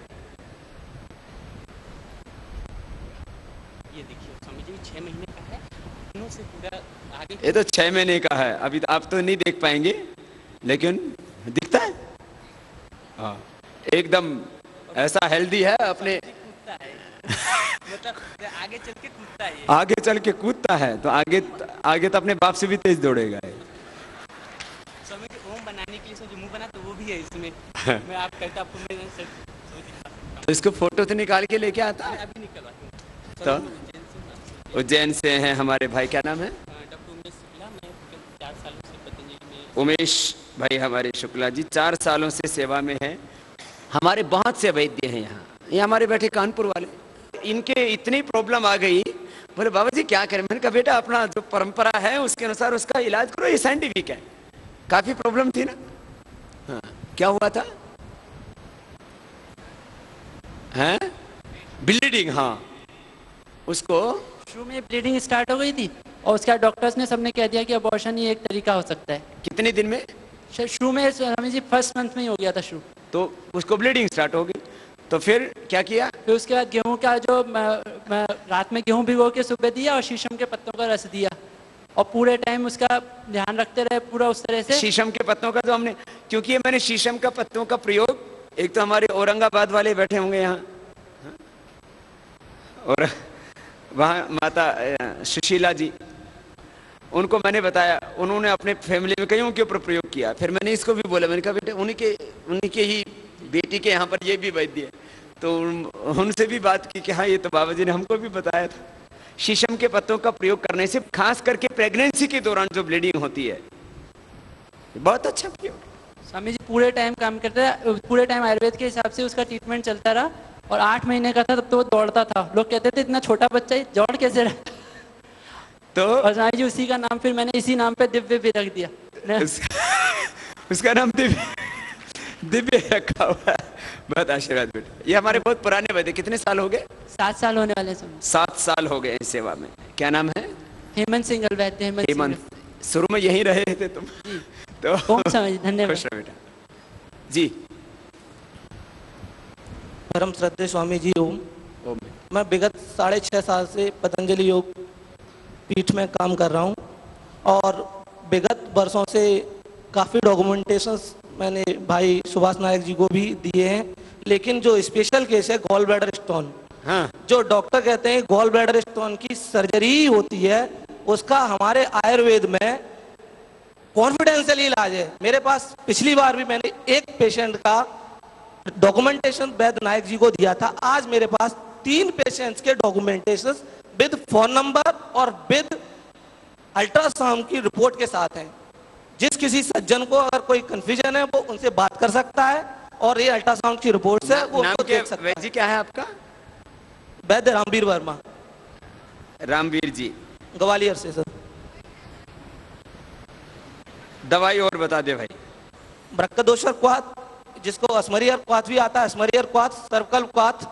Speaker 7: ये देखिए स्वामी जी 6 महीने का है, दिनों से पूरा आगे।
Speaker 1: ये तो 6 महीने का है, अभी आप तो नहीं देख पाएंगे, लेकिन दिखता है। हाँ, एकदम ऐसा हेल्दी है अपने।
Speaker 7: मतलब आगे चल के कूदता है,
Speaker 1: आगे चल के कूदता है, तो आगे तो अपने बाप से भी तेज दौड़ेगा।
Speaker 7: स्वामी जी ओम बनाने के लिए जो मुंह बना तो वो भी है इसमें। मैं आप कहता आपको मैं
Speaker 1: तो इसको फोटो से निकाल के लेके आता है।
Speaker 7: अभी निकलवा
Speaker 1: तो उज्जैन से हैं हमारे भाई, क्या नाम है?
Speaker 7: डॉक्टर उमेश शुक्ला। मैं 4 सालों से पतंजलि में।
Speaker 1: उमेश भाई हमारे शुक्ला जी 4 सालों से सेवा में हैं। हमारे बहुत से वैद्य हैं यहाँ, ये हमारे बैठे कानपुर वाले। इनके इतनी प्रॉब्लम आ गई, बोले बाबा जी क्या करें। मैंने कहा बेटा अपना जो परंपरा है उसके अनुसार उसका इलाज करो, ये साइंटिफिक है। काफी प्रॉब्लम थी ना। हाँ, क्या हुआ था? हैं? ब्लीडिंग। हाँ, उसको
Speaker 8: शुरू में ब्लीडिंग स्टार्ट हो गई थी और उसके बाद डॉक्टर्स ने सबने कह दिया कि अबॉर्शन ही एक तरीका हो सकता है।
Speaker 1: कितने दिन में?
Speaker 8: शुरू में स्वामी जी फर्स्ट मंथ में ही हो गया था शुरू।
Speaker 1: तो उसको ब्लीडिंग स्टार्ट हो गई, तो फिर क्या किया?
Speaker 8: फिर उसके बाद गेहूं का जो रात में गेहूं भिगो के सुबह दिया और शीशम के पत्तों का रस दिया, और पूरे टाइम उसका ध्यान रखते रहे पूरा उस तरह से।
Speaker 1: शीशम के पत्तों का तो हमने, क्योंकि मैंने शीशम का पत्तों का प्रयोग, एक तो हमारे औरंगाबाद वाले बैठे होंगे यहाँ, और वहाँ माता सुशीला जी, उनको मैंने बताया, उन्होंने अपने फैमिली में कईयों के ऊपर प्रयोग किया। फिर मैंने इसको भी बोला, मैंने कहा बेटे उन्हीं के ही बेटी के यहाँ पर ये भी वैद्य है। तो उनसे भी बात की कि हाँ ये तो बाबा जी ने हमको भी बताया था। शीशम के पत्तों का प्रयोग करने से खास करके प्रेगनेंसी के दौरान जो ब्लीडिंग होती है, बहुत अच्छा प्रयोग।
Speaker 8: स्वामी जी पूरे टाइम काम करता है, पूरे टाइम आयुर्वेद के हिसाब से उसका ट्रीटमेंट चलता रहा, और 8 महीने का था तब तो वो दौड़ता था। लोग कहते थे इतना छोटा बच्चा ही दौड़ कैसे रहा।
Speaker 1: तो
Speaker 8: और स्वामी जी उसी का नाम फिर मैंने इसी नाम पे दिव्य भी रख दिया।
Speaker 1: उसका नाम दिव्य रखा हुआ है। बहुत आशीर्वाद बेटा। ये हमारे बहुत पुराने वैद्य, कितने साल हो गए?
Speaker 8: 7 साल होने वाले हैं।
Speaker 1: 7 साल हो गए इस सेवा में। क्या नाम है?
Speaker 8: हेमंत सिंगल वैद्य।
Speaker 1: हेमंत, शुरू में यहीं रहे थे तुम? तो
Speaker 8: ओम स्वामी जी, धन्यवाद।
Speaker 1: खुश रहो बेटा जी।
Speaker 9: परम श्रद्धेय स्वामी जी ओम।
Speaker 1: ओम।
Speaker 9: मैं विगत 6.5 साल से पतंजलि योग पीठ में काम कर रहा हूँ, और विगत वर्षों से काफ़ी डॉक्यूमेंटेशंस मैंने भाई सुभाष नायक जी को भी दिए हैं। लेकिन जो स्पेशल केस है गॉल ब्लैडर स्टोन,
Speaker 1: हाँ,
Speaker 9: जो डॉक्टर कहते हैं गॉल ब्लैडर स्टोन की सर्जरी होती है, उसका हमारे आयुर्वेद में कॉन्फिडेंशियल इलाज है। मेरे पास पिछली बार भी मैंने एक पेशेंट का डॉक्यूमेंटेशन वैद्य नायक जी को दिया था। आज मेरे पास 3 पेशेंट्स के डॉक्यूमेंटेशन विद फोन नंबर और विद अल्ट्रासाउंड की रिपोर्ट के साथ हैं। जिस किसी सज्जन को अगर कोई कंफ्यूजन है वो उनसे बात कर सकता है, और ये अल्ट्रासाउंड की रिपोर्ट से वो
Speaker 1: नाम
Speaker 9: उसको
Speaker 1: क्या
Speaker 9: देख सकता है।
Speaker 1: वैद्य जी क्या है आपका?
Speaker 9: वैद्य रामवीर वर्मा,
Speaker 1: रामवीर जी,
Speaker 9: ग्वालियर से सर।
Speaker 1: दवाई और बता दे भाई।
Speaker 9: ब्रक्कदोषर क्वाथ, जिसको अस्मरियर क्वाथ भी आता है, अस्मरियर क्वाथ, सर्वकल क्वाथ,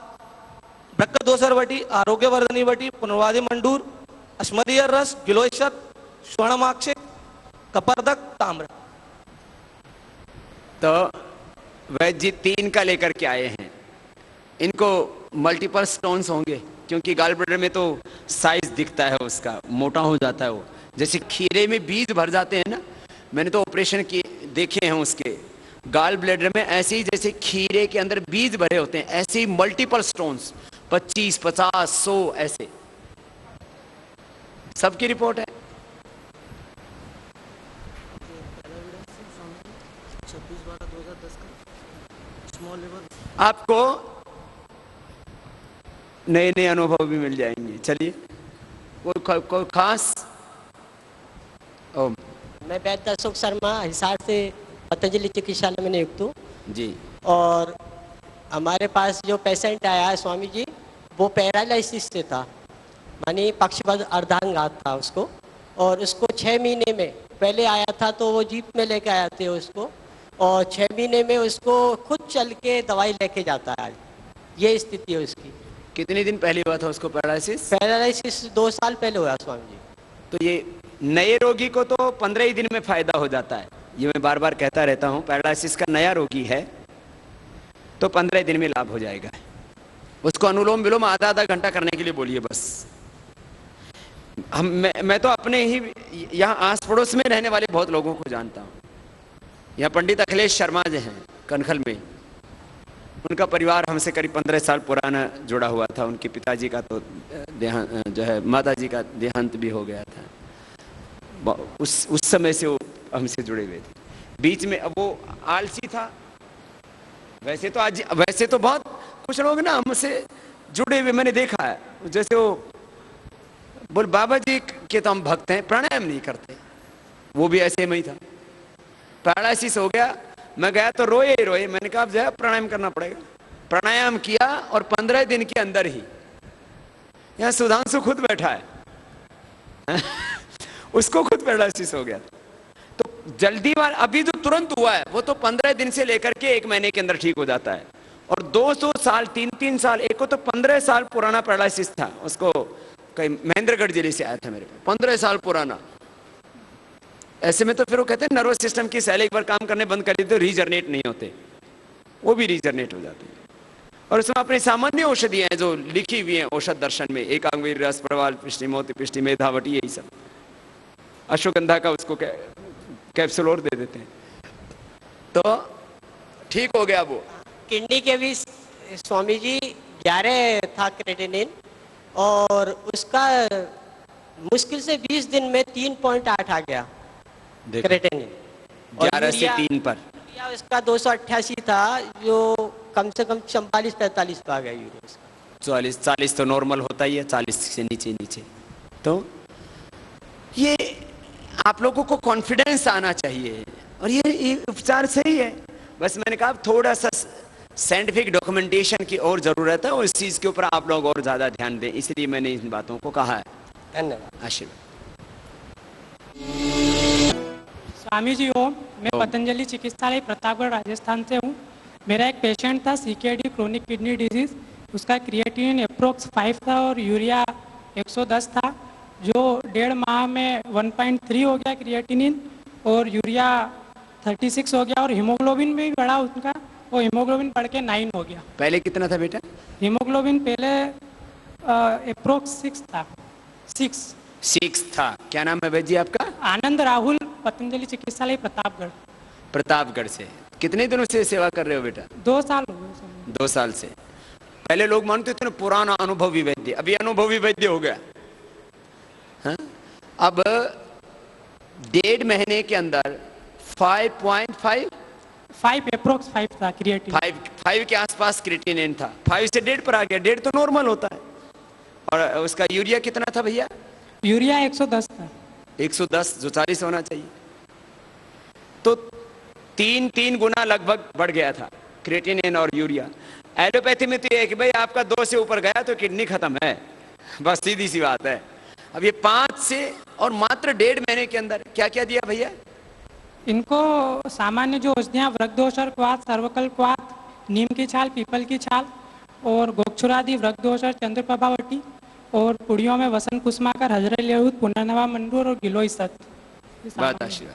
Speaker 9: ब्रक्कदोषर वटी, आरोग्यवर्धनी वटी, पुनर्वादी मंडूर, अस्मरियर रस, गिलोयशत, स्वर्णमाक्षिक, कपर्दक, ताम्र।
Speaker 1: तो वैद्य जी 3 का लेकर के आए हैं। इनको मल्टीपल स्टोन्स होंगे, क्योंकि गाल ब्लैडर में तो साइज दिखता है उसका, मोटा हो जाता है वो, जैसे खीरे में बीज भर जाते हैं ना। मैंने तो ऑपरेशन किए देखे हैं उसके, गाल ब्लैडर में ऐसे ही जैसे खीरे के अंदर बीज भरे होते हैं, ऐसे ही मल्टीपल स्टोन्स 25, 50, 100 ऐसे सबकी रिपोर्ट है। आपको नए नए अनुभव भी मिल जाएंगे। चलिए, कोई खास? ओम।
Speaker 10: मैं वैद्य अशोक शर्मा, हिसार से पतंजलि चिकित्सालय में नियुक्त हूँ
Speaker 1: जी।
Speaker 10: और हमारे पास जो पेशेंट आया है स्वामी जी, वो पैरालिसिस से था, मानी पक्षपात अर्धांगघात था उसको, और उसको 6 महीने में पहले आया था तो वो जीप में लेके आया थे उसको, और 6 महीने में उसको खुद चल के दवाई लेके जाता है। ये स्थिति है उसकी।
Speaker 1: कितने दिन पहले हुआ था उसको पैरालिसिस?
Speaker 10: पैरालिसिस 2 साल पहले हुआ स्वामी जी।
Speaker 1: तो ये नए रोगी को तो 15 ही दिन में फायदा हो जाता है। ये मैं बार बार कहता रहता हूँ, पैरालिसिस का नया रोगी है तो 15 दिन में लाभ हो जाएगा। उसको अनुलोम विलोम आधा घंटा करने के लिए बोलिए बस। मैं तो अपने ही यहाँ आस पड़ोस में रहने वाले बहुत लोगों को जानता हूँ। यहाँ पंडित अखिलेश शर्मा जी हैं कनखल में, उनका परिवार हमसे करीब 15 साल पुराना जुड़ा हुआ था। उनके पिताजी का तो देहांत, जो है माताजी का देहांत भी हो गया था। उस समय से वो हमसे जुड़े हुए थे। बीच में अब वो आलसी था। वैसे तो बहुत कुछ लोग ना हमसे जुड़े हुए मैंने देखा है, जैसे वो बोल बाबा जी के तो हम भक्त हैं, प्राणायाम नहीं करते, वो भी ऐसे में ही था। पैरालिसिस हो गया, मैं गया तो रोए ही रोए। मैंने कहा अब जो है प्राणायाम करना पड़ेगा। प्राणायाम किया और 15 दिन के अंदर ही यहाँ सुधांशु खुद बैठा है उसको खुद पैरालिसिस हो गया। तो जल्दी वाला अभी जो तुरंत हुआ है वो तो 15 दिन से लेकर के 1 महीने के अंदर ठीक हो जाता है। और 200 साल 3-3 साल, एक को तो 15 साल पुराना पैरालिसिस था, उसको कहीं महेंद्रगढ़ जिले से आया था मेरे पास, 15 साल पुराना। ऐसे में तो फिर वो कहते हैं नर्वस सिस्टम की सेल एक बार काम करने बंद कर दी तो रीजनरेट नहीं होते, वो भी रीजनरेट हो जाते हैं। और उसमें अपनी सामान्य औषधियां हैं जो लिखी हुई हैं औषध दर्शन में, एकांगवीर रस, प्रवाल, पिष्टि, मोती पिष्टि, मेधावटी, यही सब। अश्वगंधा का उसको कैप्सूल और दे देते हैं तो ठीक हो गया वो।
Speaker 10: किडनी के भी स्वामी जी 11 था क्रेटिनिन, और उसका मुश्किल से 20 दिन में 3.8 आ गया क्रेटिनिन।
Speaker 1: 11 से 3 पर।
Speaker 10: यूरिया उसका 288 था, जो कम से कम 44-45 पे आ गया यूरिया उसका।
Speaker 1: 40 तो नॉर्मल होता ही है, 40 से नीचे। तो ये आप लोगों को कॉन्फिडेंस आना चाहिए, और ये उपचार सही है। बस मैंने कहा थोड़ा सा साइंटिफिक डॉक्यूमेंटेशन की और ज़रूरत है, और इस चीज़ के ऊपर आप लोग और ज़्यादा ध्यान दें, इसलिए मैंने इन बातों को कहा है।
Speaker 10: धन्यवाद।
Speaker 1: आशीर्वाद।
Speaker 11: स्वामी जी ओम, मैं पतंजलि चिकित्सालय प्रतापगढ़ राजस्थान से हूँ। मेरा एक पेशेंट था CKD क्रोनिक किडनी डिजीज़, उसका क्रिएटिनिन अप्रोक्स 5 था और यूरिया 110 था, जो 1.5 माह में 1.3 हो गया क्रिएटिनिन, और यूरिया 36 हो गया, और हीमोग्लोबिन भी बढ़ा उनका, वो हीमोग्लोबिन बढ़ के 9 हो गया।
Speaker 1: पहले कितना था बेटा?
Speaker 11: हीमोग्लोबिन पहले अप्रोक्स 6 था। 6
Speaker 1: था। क्या नाम है जी आपका?
Speaker 11: आनंद राहुल, पतंजलि चिकित्सालय प्रतापगढ़।
Speaker 1: प्रतापगढ़ से। कितने दिनों से सेवा कर रहे हो बेटा?
Speaker 11: 2 साल हो गए।
Speaker 1: 2 साल से। पहले लोग मानते थे ना पुराना अनुभवी वैद्य, अभी अनुभवी वैद्य हो गया। हाँ? अब 1.5 महीने के अंदर 5.5
Speaker 11: अप्रोक्स 5 था क्रिएटिनिन।
Speaker 1: 5 के आसपास क्रिएटिनिन था। 5 से 1.5 पर आ गया। 1.5 तो नॉर्मल होता है। और उसका यूरिया कितना था भैया?
Speaker 11: यूरिया 110 था।
Speaker 1: 110, जो 40 होना चाहिए। तो 3 गुना लगभग बढ़ गया था क्रिएटिनिन और यूरिया। एलोपैथी में तो ये है कि भाई आपका 2 से ऊपर गया तो किडनी खत्म है, बस सीधी सी बात है। अब ये 5 से और मात्र 1.5 महीने के अंदर क्या क्या दिया भैया?
Speaker 11: इनको सामान्य जो औषधियाँ वृक्कदोषर क्वाथ, सर्वकल क्वाथ, नीम की छाल, पीपल की छाल, और गोक्षुरादि, वृक्कदोषर, चंद्रप्रभावटी, और पुड़ियों में वसंत कुसुमाकर, हजरे लेहूत, पुनर्नवा मंडूर और गिलोई सत।
Speaker 1: बात आशीर्वाद।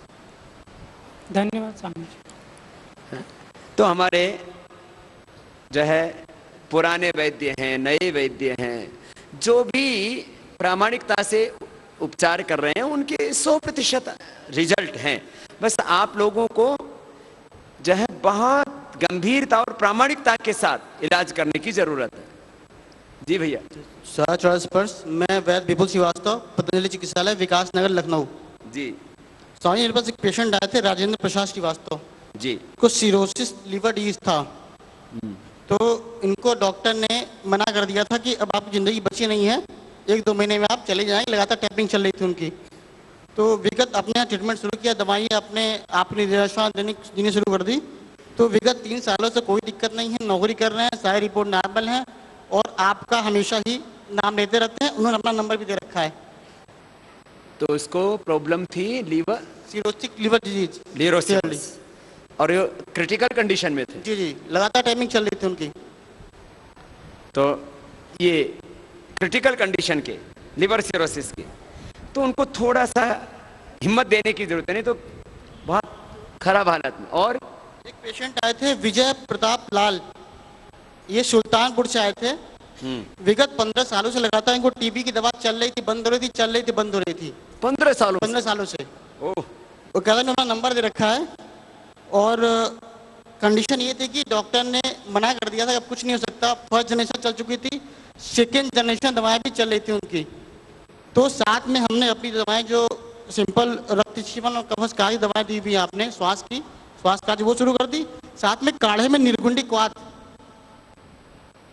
Speaker 11: धन्यवाद स्वामी जी।
Speaker 1: तो हमारे जो है पुराने वैद्य हैं, नए वैद्य हैं, जो भी प्रामाणिकता से उपचार कर रहे हैं, उनके 100% रिजल्ट हैं। बस आप लोगों को जो है बहुत गंभीरता और प्रामाणिकता के साथ इलाज करने की जरूरत है। जी भैया।
Speaker 12: मैं वैद्य विपुल श्रीवास्तव, पतंजलि चिकित्सालय विकास नगर लखनऊ।
Speaker 1: जी
Speaker 12: स्वामी, मेरे पास एक पेशेंट आए थे, राजेंद्र प्रसाद श्रीवास्तव
Speaker 1: जी।
Speaker 12: कुछ सिरोसिस लिवर डिजीज था, तो इनको डॉक्टर ने मना कर दिया था कि अब आपकी ज़िंदगी बची नहीं है, 1-2 महीने में आप चले जाएं। लगातार टैपिंग चल रही थी उनकी। तो विगत अपने यहाँ ट्रीटमेंट शुरू किया, दवाइयाँ आपने देनी शुरू कर दी। तो विगत 3 सालों से कोई दिक्कत नहीं है, नौकरी कर रहे हैं, सारी रिपोर्ट नॉर्मल है, और आपका हमेशा ही नाम लेते रहते हैं। उन्होंने अपना नंबर भी दे रखा है।
Speaker 1: तो उसको प्रॉब्लम थी लीवर,
Speaker 12: सिरोसिस लिवर डिजीज,
Speaker 1: लिरोसिस, और ये क्रिटिकल कंडीशन में थे।
Speaker 12: जी जी, लगातार टाइमिंग चल रही थी उनकी।
Speaker 1: तो ये क्रिटिकल कंडीशन के लिवर सिरोसिस के, तो उनको थोड़ा सा हिम्मत देने की जरूरत है, नहीं तो बहुत खराब हालत में। और
Speaker 12: एक पेशेंट आए थे विजय प्रताप लाल, ये सुल्तानपुर से आए थे। विगत 15 सालों से लगातार इनको टीबी की दवा चल रही थी, बंद हो रही थी, चल रही थी, बंद हो रही थी।
Speaker 1: 15
Speaker 12: सालों से। वो कहते हैं उन्होंने नंबर दे रखा है, और कंडीशन ये थी कि डॉक्टर ने मना कर दिया था, अब कुछ नहीं हो सकता। फर्स्ट जनरेशन चल चुकी थी, सेकेंड जनरेशन दवाएं भी चल रही थी उनकी। तो साथ में हमने अपनी दवाएं जो सिंपल रक्तक्षीपन और कफस काज दवाएं दी हुई आपने, श्वास काज वो शुरू कर दी। साथ में काढ़े में निर्गुंडी क्वाथ,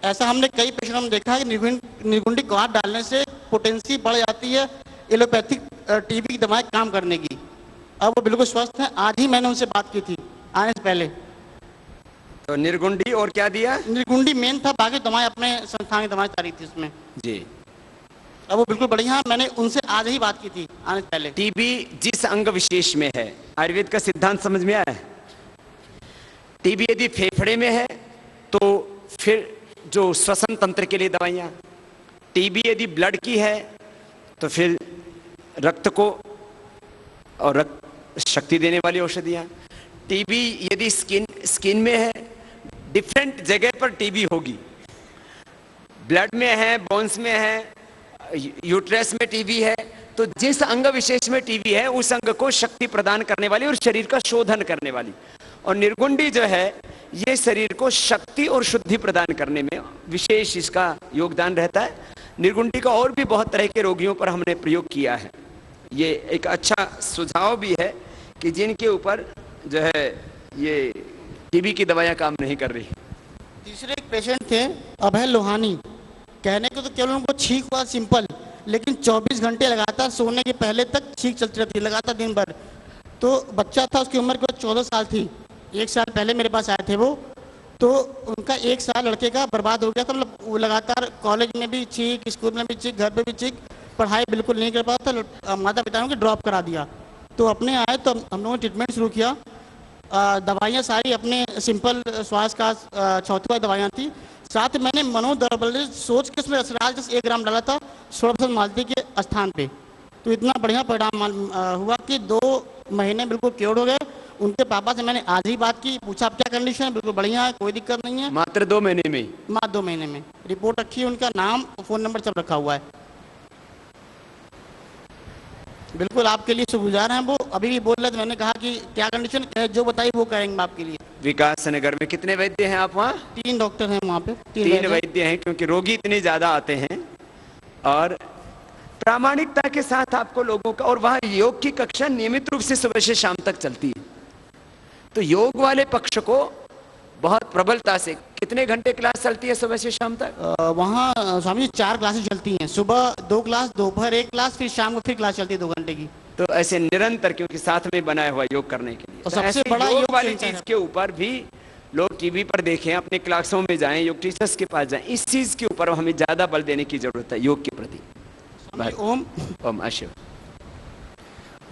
Speaker 12: ऐसा हमने कई पेशेंट में देखा है कि निर्गुंडी क्वाथ डालने से पोटेंसी बढ़ जाती है एलोपैथिक टीबी की दवाएं काम करने की। अब वो बिल्कुल स्वस्थ हैं। आज ही मैंने उनसे बात की थी आने से पहले।
Speaker 1: तो निर्गुंडी और क्या दिया?
Speaker 12: निर्गुंडी मेन था, बाकी दवाएं अपने संस्थान की दवाएं सारी थी उसमें
Speaker 1: जी।
Speaker 12: अब वो बिल्कुल बढ़िया। मैंने उनसे आज ही बात की थी आने से पहले।
Speaker 1: टीबी जिस अंग विशेष में है, आयुर्वेद का सिद्धांत समझ में आया है? टीबी यदि फेफड़े में है तो फिर जो श्वसन तंत्र के लिए दवाइयाँ, टीबी यदि ब्लड की है तो फिर रक्त को और रक्त शक्ति देने वाली औषधियाँ, टीबी यदि स्किन में है, डिफरेंट जगह पर टीबी होगी। ब्लड में है, बोन्स में है, यूट्रस में टीबी है, तो जिस अंग विशेष में टीबी है उस अंग को शक्ति प्रदान करने वाली और शरीर का शोधन करने वाली। और निर्गुंडी जो है ये शरीर को शक्ति और शुद्धि प्रदान करने में विशेष इसका योगदान रहता है। निर्गुंडी का और भी बहुत तरह के रोगियों पर हमने प्रयोग किया है। ये एक अच्छा सुझाव भी है कि जिनके ऊपर जो है ये टीबी की दवाइयाँ काम नहीं कर रही।
Speaker 12: तीसरे एक पेशेंट थे अभय लोहानी, कहने को तो केवल उनको छींक हुआ सिंपल, लेकिन 24 घंटे लगातार सोने के पहले तक छींक चलती रहती लगातार दिन भर। तो बच्चा था, उसकी उम्र को 14 साल थी, 1 साल पहले मेरे पास आए थे वो। तो उनका 1 साल लड़के का बर्बाद हो गया था। मतलब वो लगातार कॉलेज में भी छींक, स्कूल में भी छींक, घर पे भी छींक, पढ़ाई बिल्कुल नहीं कर पाता था। माता पिता ने ड्रॉप करा दिया। तो अपने आए तो हम लोगों ने ट्रीटमेंट शुरू किया। दवाइयाँ सारी अपने सिंपल श्वास का चौथी दवाइयाँ थी। साथ में मैंने मनोदर्बल सोच के उसमें असराज 1 ग्राम डाला था 16% मालती के स्थान पे। तो इतना बढ़िया परिणाम हुआ कि 2 महीने बिल्कुल क्योर हो गए। उनके पापा से मैंने आज ही बात की, पूछा आप क्या कंडीशन है, बिल्कुल बढ़िया है, कोई दिक्कत नहीं है।
Speaker 1: मात्र 2 महीने में?
Speaker 12: मात्र 2 महीने में। रिपोर्ट रखी है, उनका नाम, फ़ोन नंबर सब रखा हुआ है। बिल्कुल आपके लिए शुक्रगुजार हैं। वो अभी भी बोल रहे थे, मैंने कहा कि क्या कंडीशन है, जो बताइए वो करेंगे आपके लिए।
Speaker 1: विकास नगर में कितने वैद्य हैं आप वहाँ?
Speaker 12: 3 डॉक्टर हैं वहाँ पे।
Speaker 1: 3 वैद्य हैं, क्योंकि रोगी इतने ज्यादा आते हैं और प्रामाणिकता के साथ आपको लोगों का। और वहाँ योग की कक्षा नियमित रूप से सुबह से शाम तक चलती है। तो योग वाले पक्ष को बहुत प्रबलता से, कितने घंटे क्लास चलती है सुबह से शाम तक?
Speaker 12: वहाँ स्वामी 4 क्लासेस चलती हैं। सुबह 2 क्लास, दोपहर 1 क्लास, फिर शाम को फिर क्लास चलती है 2 घंटे की।
Speaker 1: तो ऐसे निरंतर, क्योंकि साथ में बनाया हुआ योग करने के लिए।
Speaker 12: और सबसे बड़ा
Speaker 1: योग वाली चीज के ऊपर भी लोग टीवी पर देखें, अपने क्लासों में जाएं, योग टीचर्स के पास जाएं। इस चीज के ऊपर हमें ज्यादा बल देने की जरूरत है, योग के प्रति। ओम आशीर्वाद।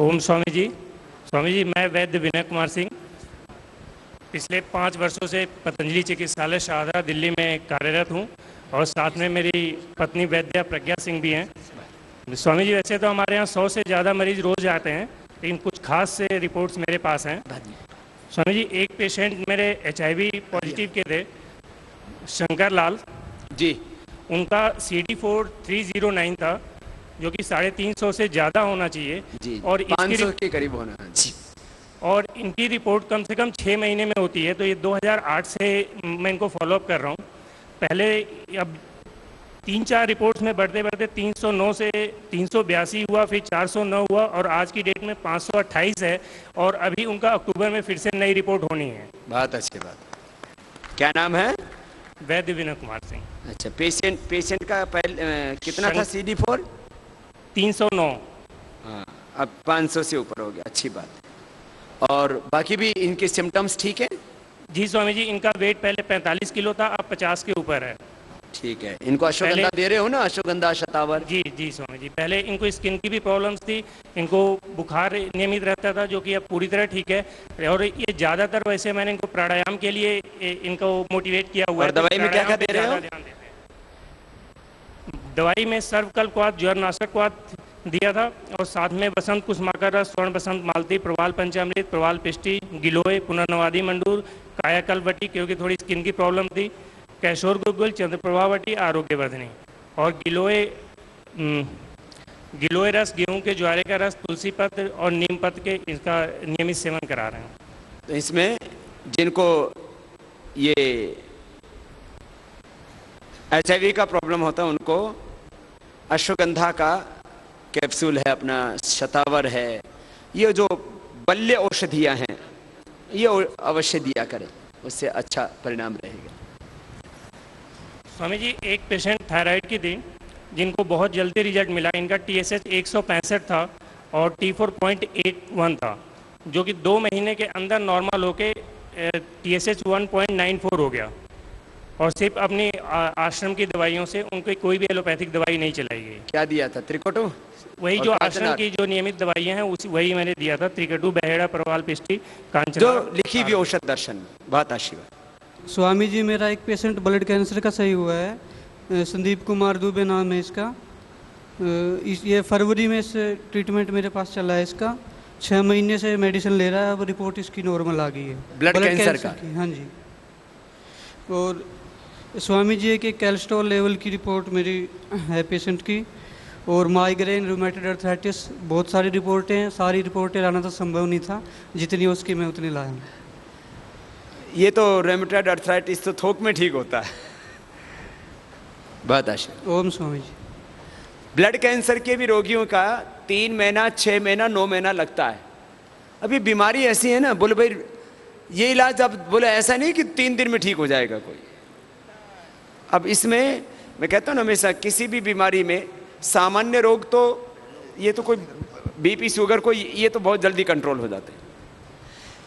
Speaker 13: ओम स्वामी जी, मैं वैद्य विनय कुमार सिंह पिछले 5 वर्षों से पतंजलि चिकित्सालय शाहदरा दिल्ली में कार्यरत हूँ और साथ में मेरी पत्नी वैद्या प्रज्ञा सिंह भी हैं। स्वामी जी, वैसे तो हमारे यहाँ 100 से ज़्यादा मरीज रोज आते हैं, लेकिन कुछ खास से रिपोर्ट्स मेरे पास हैं। स्वामी जी, एक पेशेंट मेरे HIV पॉजिटिव के थे, शंकर लाल
Speaker 1: जी।
Speaker 13: उनका CD4 309 था, जो कि 350 से ज़्यादा होना चाहिए
Speaker 1: जी,
Speaker 13: और
Speaker 1: 500 के करीब होना जी।
Speaker 13: और इनकी रिपोर्ट कम से कम 6 महीने में होती है। तो ये 2008 से मैं इनको फॉलोअप कर रहा हूँ। पहले अब 3-4 रिपोर्ट्स में बढ़ते बढ़ते 309 से 382 हुआ, फिर 409 हुआ और आज की डेट में 528 है। और अभी उनका अक्टूबर में फिर से नई रिपोर्ट होनी है।
Speaker 1: बहुत अच्छी बात। क्या नाम है?
Speaker 13: वैद्य विनय कुमार सिंह।
Speaker 1: अच्छा, पेशेंट का पहले कितना था CD4?
Speaker 13: 309।
Speaker 1: हाँ, अब 500 से ऊपर हो गया, अच्छी बात। और बाकी भी इनके सिम्टम्स ठीक है?
Speaker 13: जी स्वामी जी, इनका वेट पहले 45 किलो था, अब 50 के ऊपर है।
Speaker 1: ठीक है। इनको अश्वगंधा दे रहे हो ना? अश्वगंधा, शतावर?
Speaker 13: जी स्वामी जी। पहले इनको स्किन की भी प्रॉब्लम्स थी, इनको बुखार नियमित रहता था, जो कि अब पूरी तरह ठीक है। और ये ज़्यादातर वैसे मैंने इनको प्राणायाम के लिए इनको मोटिवेट किया हुआ है।
Speaker 1: दवाई में क्या क्या दे रहे हो?
Speaker 13: दवाई में सर्वकल्पवात, ज्वरनाशकवात दिया था और साथ में बसंत कुसुमाकर रस, स्वर्ण बसंत मालती, प्रवाल पंचामृत, प्रवाल पिष्टी, गिलोय, पुनर्नवादी मंडूर, कायाकल्पवटी क्योंकि थोड़ी स्किन की प्रॉब्लम थी, कैशोर गुगुल, चंद्रप्रभावटी, आरोग्यवर्धिनी। और गिलोय रस, गेहूं के ज्वारे का रस, तुलसी पत्र और नीम पत्र के इसका नियमित सेवन करा रहे हैं।
Speaker 1: तो इसमें जिनको ये HIV का प्रॉब्लम होता है उनको अश्वगंधा का कैप्सूल है, अपना शतावर है, ये जो बल्य औषधियाँ हैं ये अवश्य दिया करें, उससे अच्छा परिणाम रहेगा।
Speaker 13: स्वामी जी, एक पेशेंट थायराइड की थी जिनको बहुत जल्दी रिजल्ट मिला। इनका TSH 165 था और T4 0.81 था, जो कि 2 महीने के अंदर नॉर्मल होके TSH 1.94 हो गया। और सिर्फ अपनी आश्रम की दवाइयों से उनको कोई भी एलोपैथिक दवाई नहीं चलाई गई।
Speaker 1: क्या दिया था? त्रिकोटो?
Speaker 13: वही जो आश्रम की जो नियमित दवाइयाँ हैं वही मैंने दिया था, त्रिकटु, बहेड़ा, प्रवाल पिष्टी, कांचन,
Speaker 1: जो लिखी हुई औषध दर्शन। बहुत आशीर्वाद।
Speaker 14: स्वामी जी, मेरा एक पेशेंट ब्लड कैंसर का सही हुआ है, संदीप कुमार दुबे नाम है इसका। ये फरवरी में से ट्रीटमेंट मेरे पास चला है इसका, 6 महीने से मेडिसिन ले रहा है। अब रिपोर्ट इसकी नॉर्मल आ गई है,
Speaker 1: ब्लड कैंसर का।
Speaker 14: हाँ जी। और स्वामी जी, एक कोलेस्ट्रॉल लेवल की रिपोर्ट मेरी है पेशेंट की, और माइग्रेन, रूमेटॉइड अर्थराइटिस, बहुत सारी रिपोर्टें हैं। सारी रिपोर्टें लाना तो संभव नहीं था, जितनी उसकी मैं उतनी लाया हूँ।
Speaker 1: ये तो रूमेटॉइड अर्थराइटिस तो थोक में ठीक होता है। बहुत आशीर्वाद।
Speaker 14: ओम स्वामी जी।
Speaker 1: ब्लड कैंसर के भी रोगियों का 3 महीना, 6 महीना, 9 महीना लगता है। अभी बीमारी ऐसी है ना, बोले भाई ये इलाज, अब बोले ऐसा नहीं कि 3 दिन में ठीक हो जाएगा कोई। अब इसमें मैं कहता हूँ ना, हमेशा किसी भी बीमारी में सामान्य रोग तो ये तो कोई बीपी शुगर को ये तो बहुत जल्दी कंट्रोल हो जाते हैं,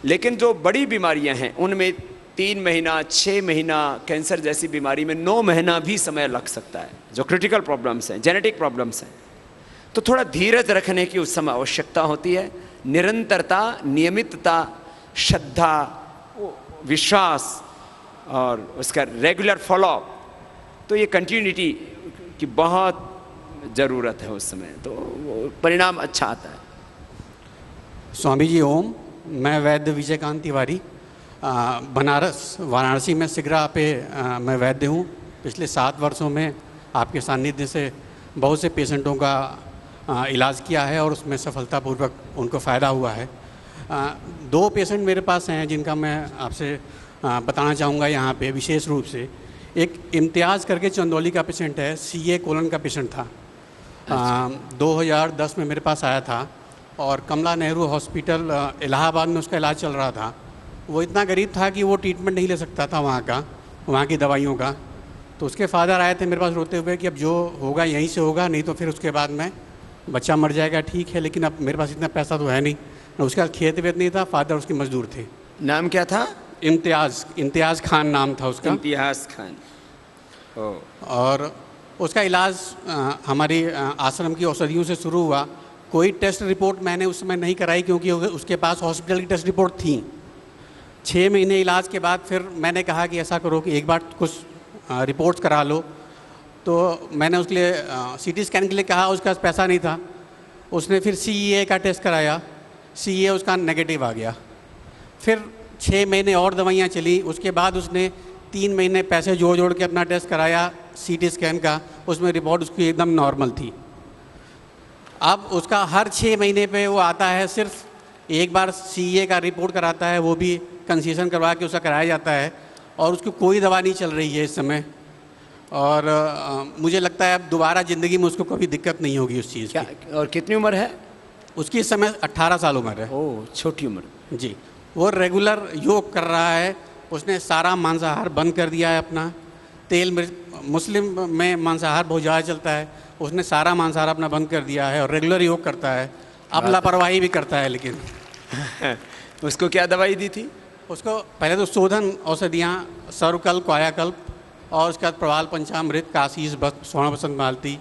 Speaker 1: लेकिन जो बड़ी बीमारियां हैं उनमें 3 महीना, 6 महीना, कैंसर जैसी बीमारी में 9 महीना भी समय लग सकता है, जो क्रिटिकल प्रॉब्लम्स हैं, जेनेटिक प्रॉब्लम्स हैं। तो थोड़ा धीरज रखने की उस समय आवश्यकता होती है। निरंतरता, नियमितता, श्रद्धा, विश्वास और उसका रेगुलर फॉलोअप, तो ये कंटिन्यूटी की बहुत ज़रूरत है उस समय, तो वो परिणाम अच्छा आता है।
Speaker 15: स्वामी जी ओम। मैं वैद्य विजयकांत तिवारी, बनारस वाराणसी में सिगरा पे मैं वैद्य हूँ। पिछले 7 वर्षों में आपके सानिध्य से बहुत से पेशेंटों का इलाज किया है और उसमें सफलतापूर्वक उनको फ़ायदा हुआ है। 2 पेशेंट मेरे पास हैं जिनका मैं आपसे बताना चाहूँगा यहाँ पे विशेष रूप से। एक इम्तियाज़ करके चंदौली का पेशेंट है, CA कोलन का पेशेंट था। 2010 में मेरे पास आया था और कमला नेहरू हॉस्पिटल इलाहाबाद में उसका इलाज चल रहा था। वो इतना गरीब था कि वो ट्रीटमेंट नहीं ले सकता था वहाँ की दवाइयों का। तो उसके फादर आए थे मेरे पास रोते हुए कि अब जो होगा यहीं से होगा, नहीं तो फिर उसके बाद में बच्चा मर जाएगा। ठीक है, लेकिन अब मेरे पास इतना पैसा तो है नहीं। उसका खेत वेत नहीं था, फादर उसके मजदूर थे।
Speaker 1: नाम क्या था?
Speaker 15: इम्तियाज़ खान नाम था उसका।
Speaker 1: इम्तियाज़ खान।
Speaker 15: और उसका इलाज हमारी आश्रम की औषधियों से शुरू हुआ। कोई टेस्ट रिपोर्ट मैंने उस समय नहीं कराई क्योंकि उसके पास हॉस्पिटल की टेस्ट रिपोर्ट थी। 6 महीने इलाज के बाद फिर मैंने कहा कि ऐसा करो कि एक बार कुछ रिपोर्ट्स करा लो। तो मैंने उसके लिए CT स्कैन के लिए कहा, उसके पास पैसा नहीं था। उसने फिर CEA का टेस्ट कराया, CEA उसका नेगेटिव आ गया। फिर 6 महीने और दवाइयाँ चली। उसके बाद उसने 3 महीने पैसे जोड़ के अपना टेस्ट कराया CT स्कैन का, उसमें रिपोर्ट उसकी एकदम नॉर्मल थी। अब उसका हर 6 महीने पे वो आता है, सिर्फ एक बार CEA का रिपोर्ट कराता है, वो भी कंसेशन करवा के उसका कराया जाता है, और उसकी कोई दवा नहीं चल रही है इस समय। और मुझे लगता है अब दोबारा ज़िंदगी में उसको कभी दिक्कत नहीं होगी उस चीज़ की।
Speaker 1: और कितनी उम्र है
Speaker 15: उसकी? इस समय 18 साल उम्र है।
Speaker 1: ओह, छोटी उम्र।
Speaker 15: जी। वो रेगुलर योग कर रहा है। उसने सारा मांसाहार बंद कर दिया है अपना। तेल मिर्च, मुस्लिम में मांसाहार बहुत ज़्यादा चलता है, उसने सारा मांसाहार अपना बंद कर दिया है और रेगुलर योग करता है। अब लापरवाही भी करता है लेकिन।
Speaker 1: उसको क्या दवाई दी थी?
Speaker 15: उसको पहले तो शोधन औषधियाँ, सर्वकल्प, कायाकल्प, और उसके बाद प्रवाल पंचामृत, काशीस भस्म, स्वर्ण बसंत मालती,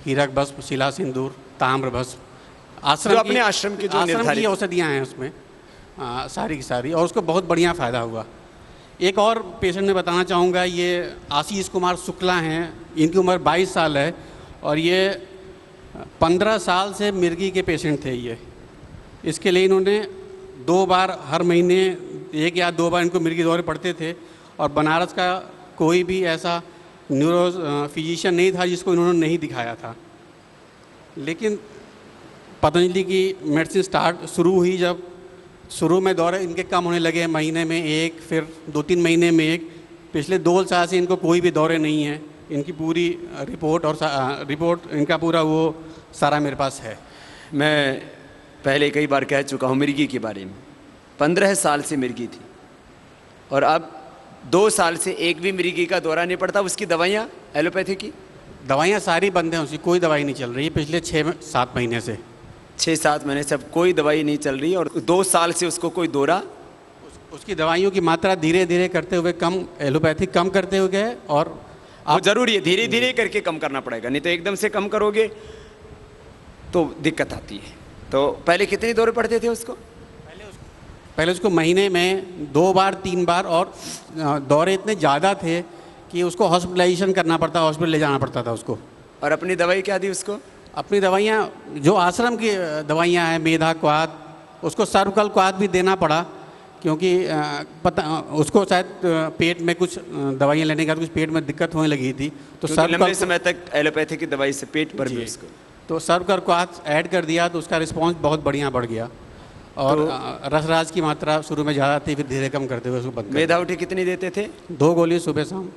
Speaker 15: हीरक भस्म, शिला सिंदूर, ताम्र भस्म,
Speaker 1: अपने आश्रम की
Speaker 15: औषधियाँ हैं उसमें सारी की सारी, और उसको बहुत बढ़िया फ़ायदा हुआ। एक और पेशेंट में बताना चाहूँगा, ये आशीष कुमार शुक्ला हैं। इनकी उम्र 22 साल है और ये 15 साल से मिर्गी के पेशेंट थे ये। इसके लिए इन्होंने 2 बार हर महीने 1 या 2 बार इनको मिर्गी दौरे पड़ते थे, और बनारस का कोई भी ऐसा न्यूरो फिजिशियन नहीं था जिसको इन्होंने नहीं दिखाया था। लेकिन पतंजलि की मेडिसिन शुरू हुई, जब शुरू में दौरे इनके कम होने लगे, महीने में 1, फिर 2-3 महीने में 1। पिछले 2 साल से इनको कोई भी दौरे नहीं है। इनकी पूरी रिपोर्ट इनका पूरा वो सारा मेरे पास है।
Speaker 1: मैं पहले कई बार कह चुका हूँ मिर्गी के बारे में। 15 साल से मिर्गी थी और अब 2 साल से एक भी मिर्गी का दौरा नहीं पड़ता। उसकी दवाइयाँ, एलोपैथी की
Speaker 15: दवाइयाँ सारी बंद हैं, उसकी कोई दवाई नहीं चल रही है पिछले 6-7 महीने से।
Speaker 1: 6-7 महीने से अब कोई दवाई नहीं चल रही, और 2 साल से उसको कोई दौरा।
Speaker 15: उसकी दवाइयों की मात्रा धीरे धीरे करते हुए कम, एलोपैथिक कम करते हुए गए, और
Speaker 1: वो जरूरी है, धीरे धीरे करके कम करना पड़ेगा, नहीं तो एकदम से कम करोगे तो दिक्कत आती है। तो पहले कितने दौरे पड़ते थे उसको?
Speaker 15: पहले उसको महीने में 2 बार 3 बार, और दौरे इतने ज़्यादा थे कि उसको हॉस्पिटलाइजेशन करना पड़ता, हॉस्पिटल ले जाना पड़ता था उसको।
Speaker 1: और अपनी दवाई क्या दी उसको?
Speaker 15: अपनी दवाइयाँ जो आश्रम की दवाइयाँ हैं, मेधा क्वाद, उसको सर्वकल्प क्वाद भी देना पड़ा, क्योंकि उसको शायद पेट में कुछ दवाइयाँ लेने के बाद कुछ पेट में दिक्कत होने लगी थी, तो
Speaker 1: लंबे समय तक एलोपैथी की दवाई से पेट पर भी उसको,
Speaker 15: तो सर्वकल्प क्वाद ऐड कर दिया, तो उसका रिस्पॉन्स बहुत बढ़िया बढ़ गया। और रसराज की मात्रा शुरू में ज़्यादा थी, फिर धीरे कम करते हुए उसको बंद कर।
Speaker 1: मेधावटी कितनी देते थे?
Speaker 15: 2 गोली सुबह शाम।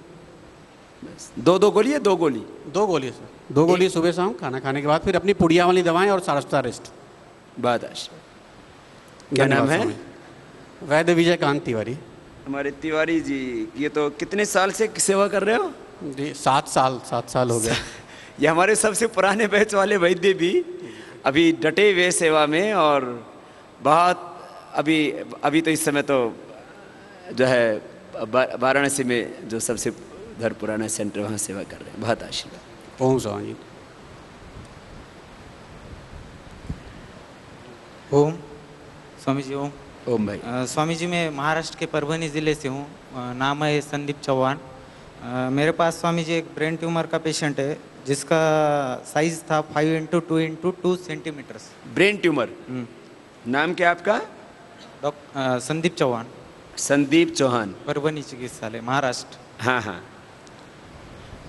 Speaker 1: दो दो गोली है, दो गोली?
Speaker 15: 2 गोली सर, 2 गोली सुबह शाम खाना खाने के बाद, फिर अपनी पुड़िया वाली दवाएं और सारस्ता रेस्ट।
Speaker 1: बहुत अच्छा। क्या नाम है?
Speaker 15: वैद्य विजय कांत तिवारी।
Speaker 1: हमारे तिवारी जी, ये तो कितने साल से सेवा कर रहे हो?
Speaker 15: जी 7 साल हो गया।
Speaker 1: ये हमारे सबसे पुराने बैच वाले वैद्य भी अभी डटे हुए सेवा में, और बहुत अभी तो इस समय तो जो है वाराणसी में जो सबसे उधर पुराना सेंटर, वहाँ सेवा कर रहे हैं। बहुत आशीर्वाद।
Speaker 15: ओम स्वामी जी।
Speaker 16: ओम स्वामी जी।
Speaker 1: ओम भाई।
Speaker 16: स्वामी जी, मैं महाराष्ट्र के परभनी ज़िले से हूँ। नाम है संदीप चौहान। मेरे पास स्वामी जी एक ब्रेन ट्यूमर का पेशेंट है जिसका साइज था 5x2x2 सेंटीमीटर्स।
Speaker 1: Brain tumour. नाम क्या आपका?
Speaker 16: संदीप चौहान।
Speaker 1: संदीप चौहान,
Speaker 16: परभनी चिकित्सालय, महाराष्ट्र।
Speaker 1: हाँ हाँ।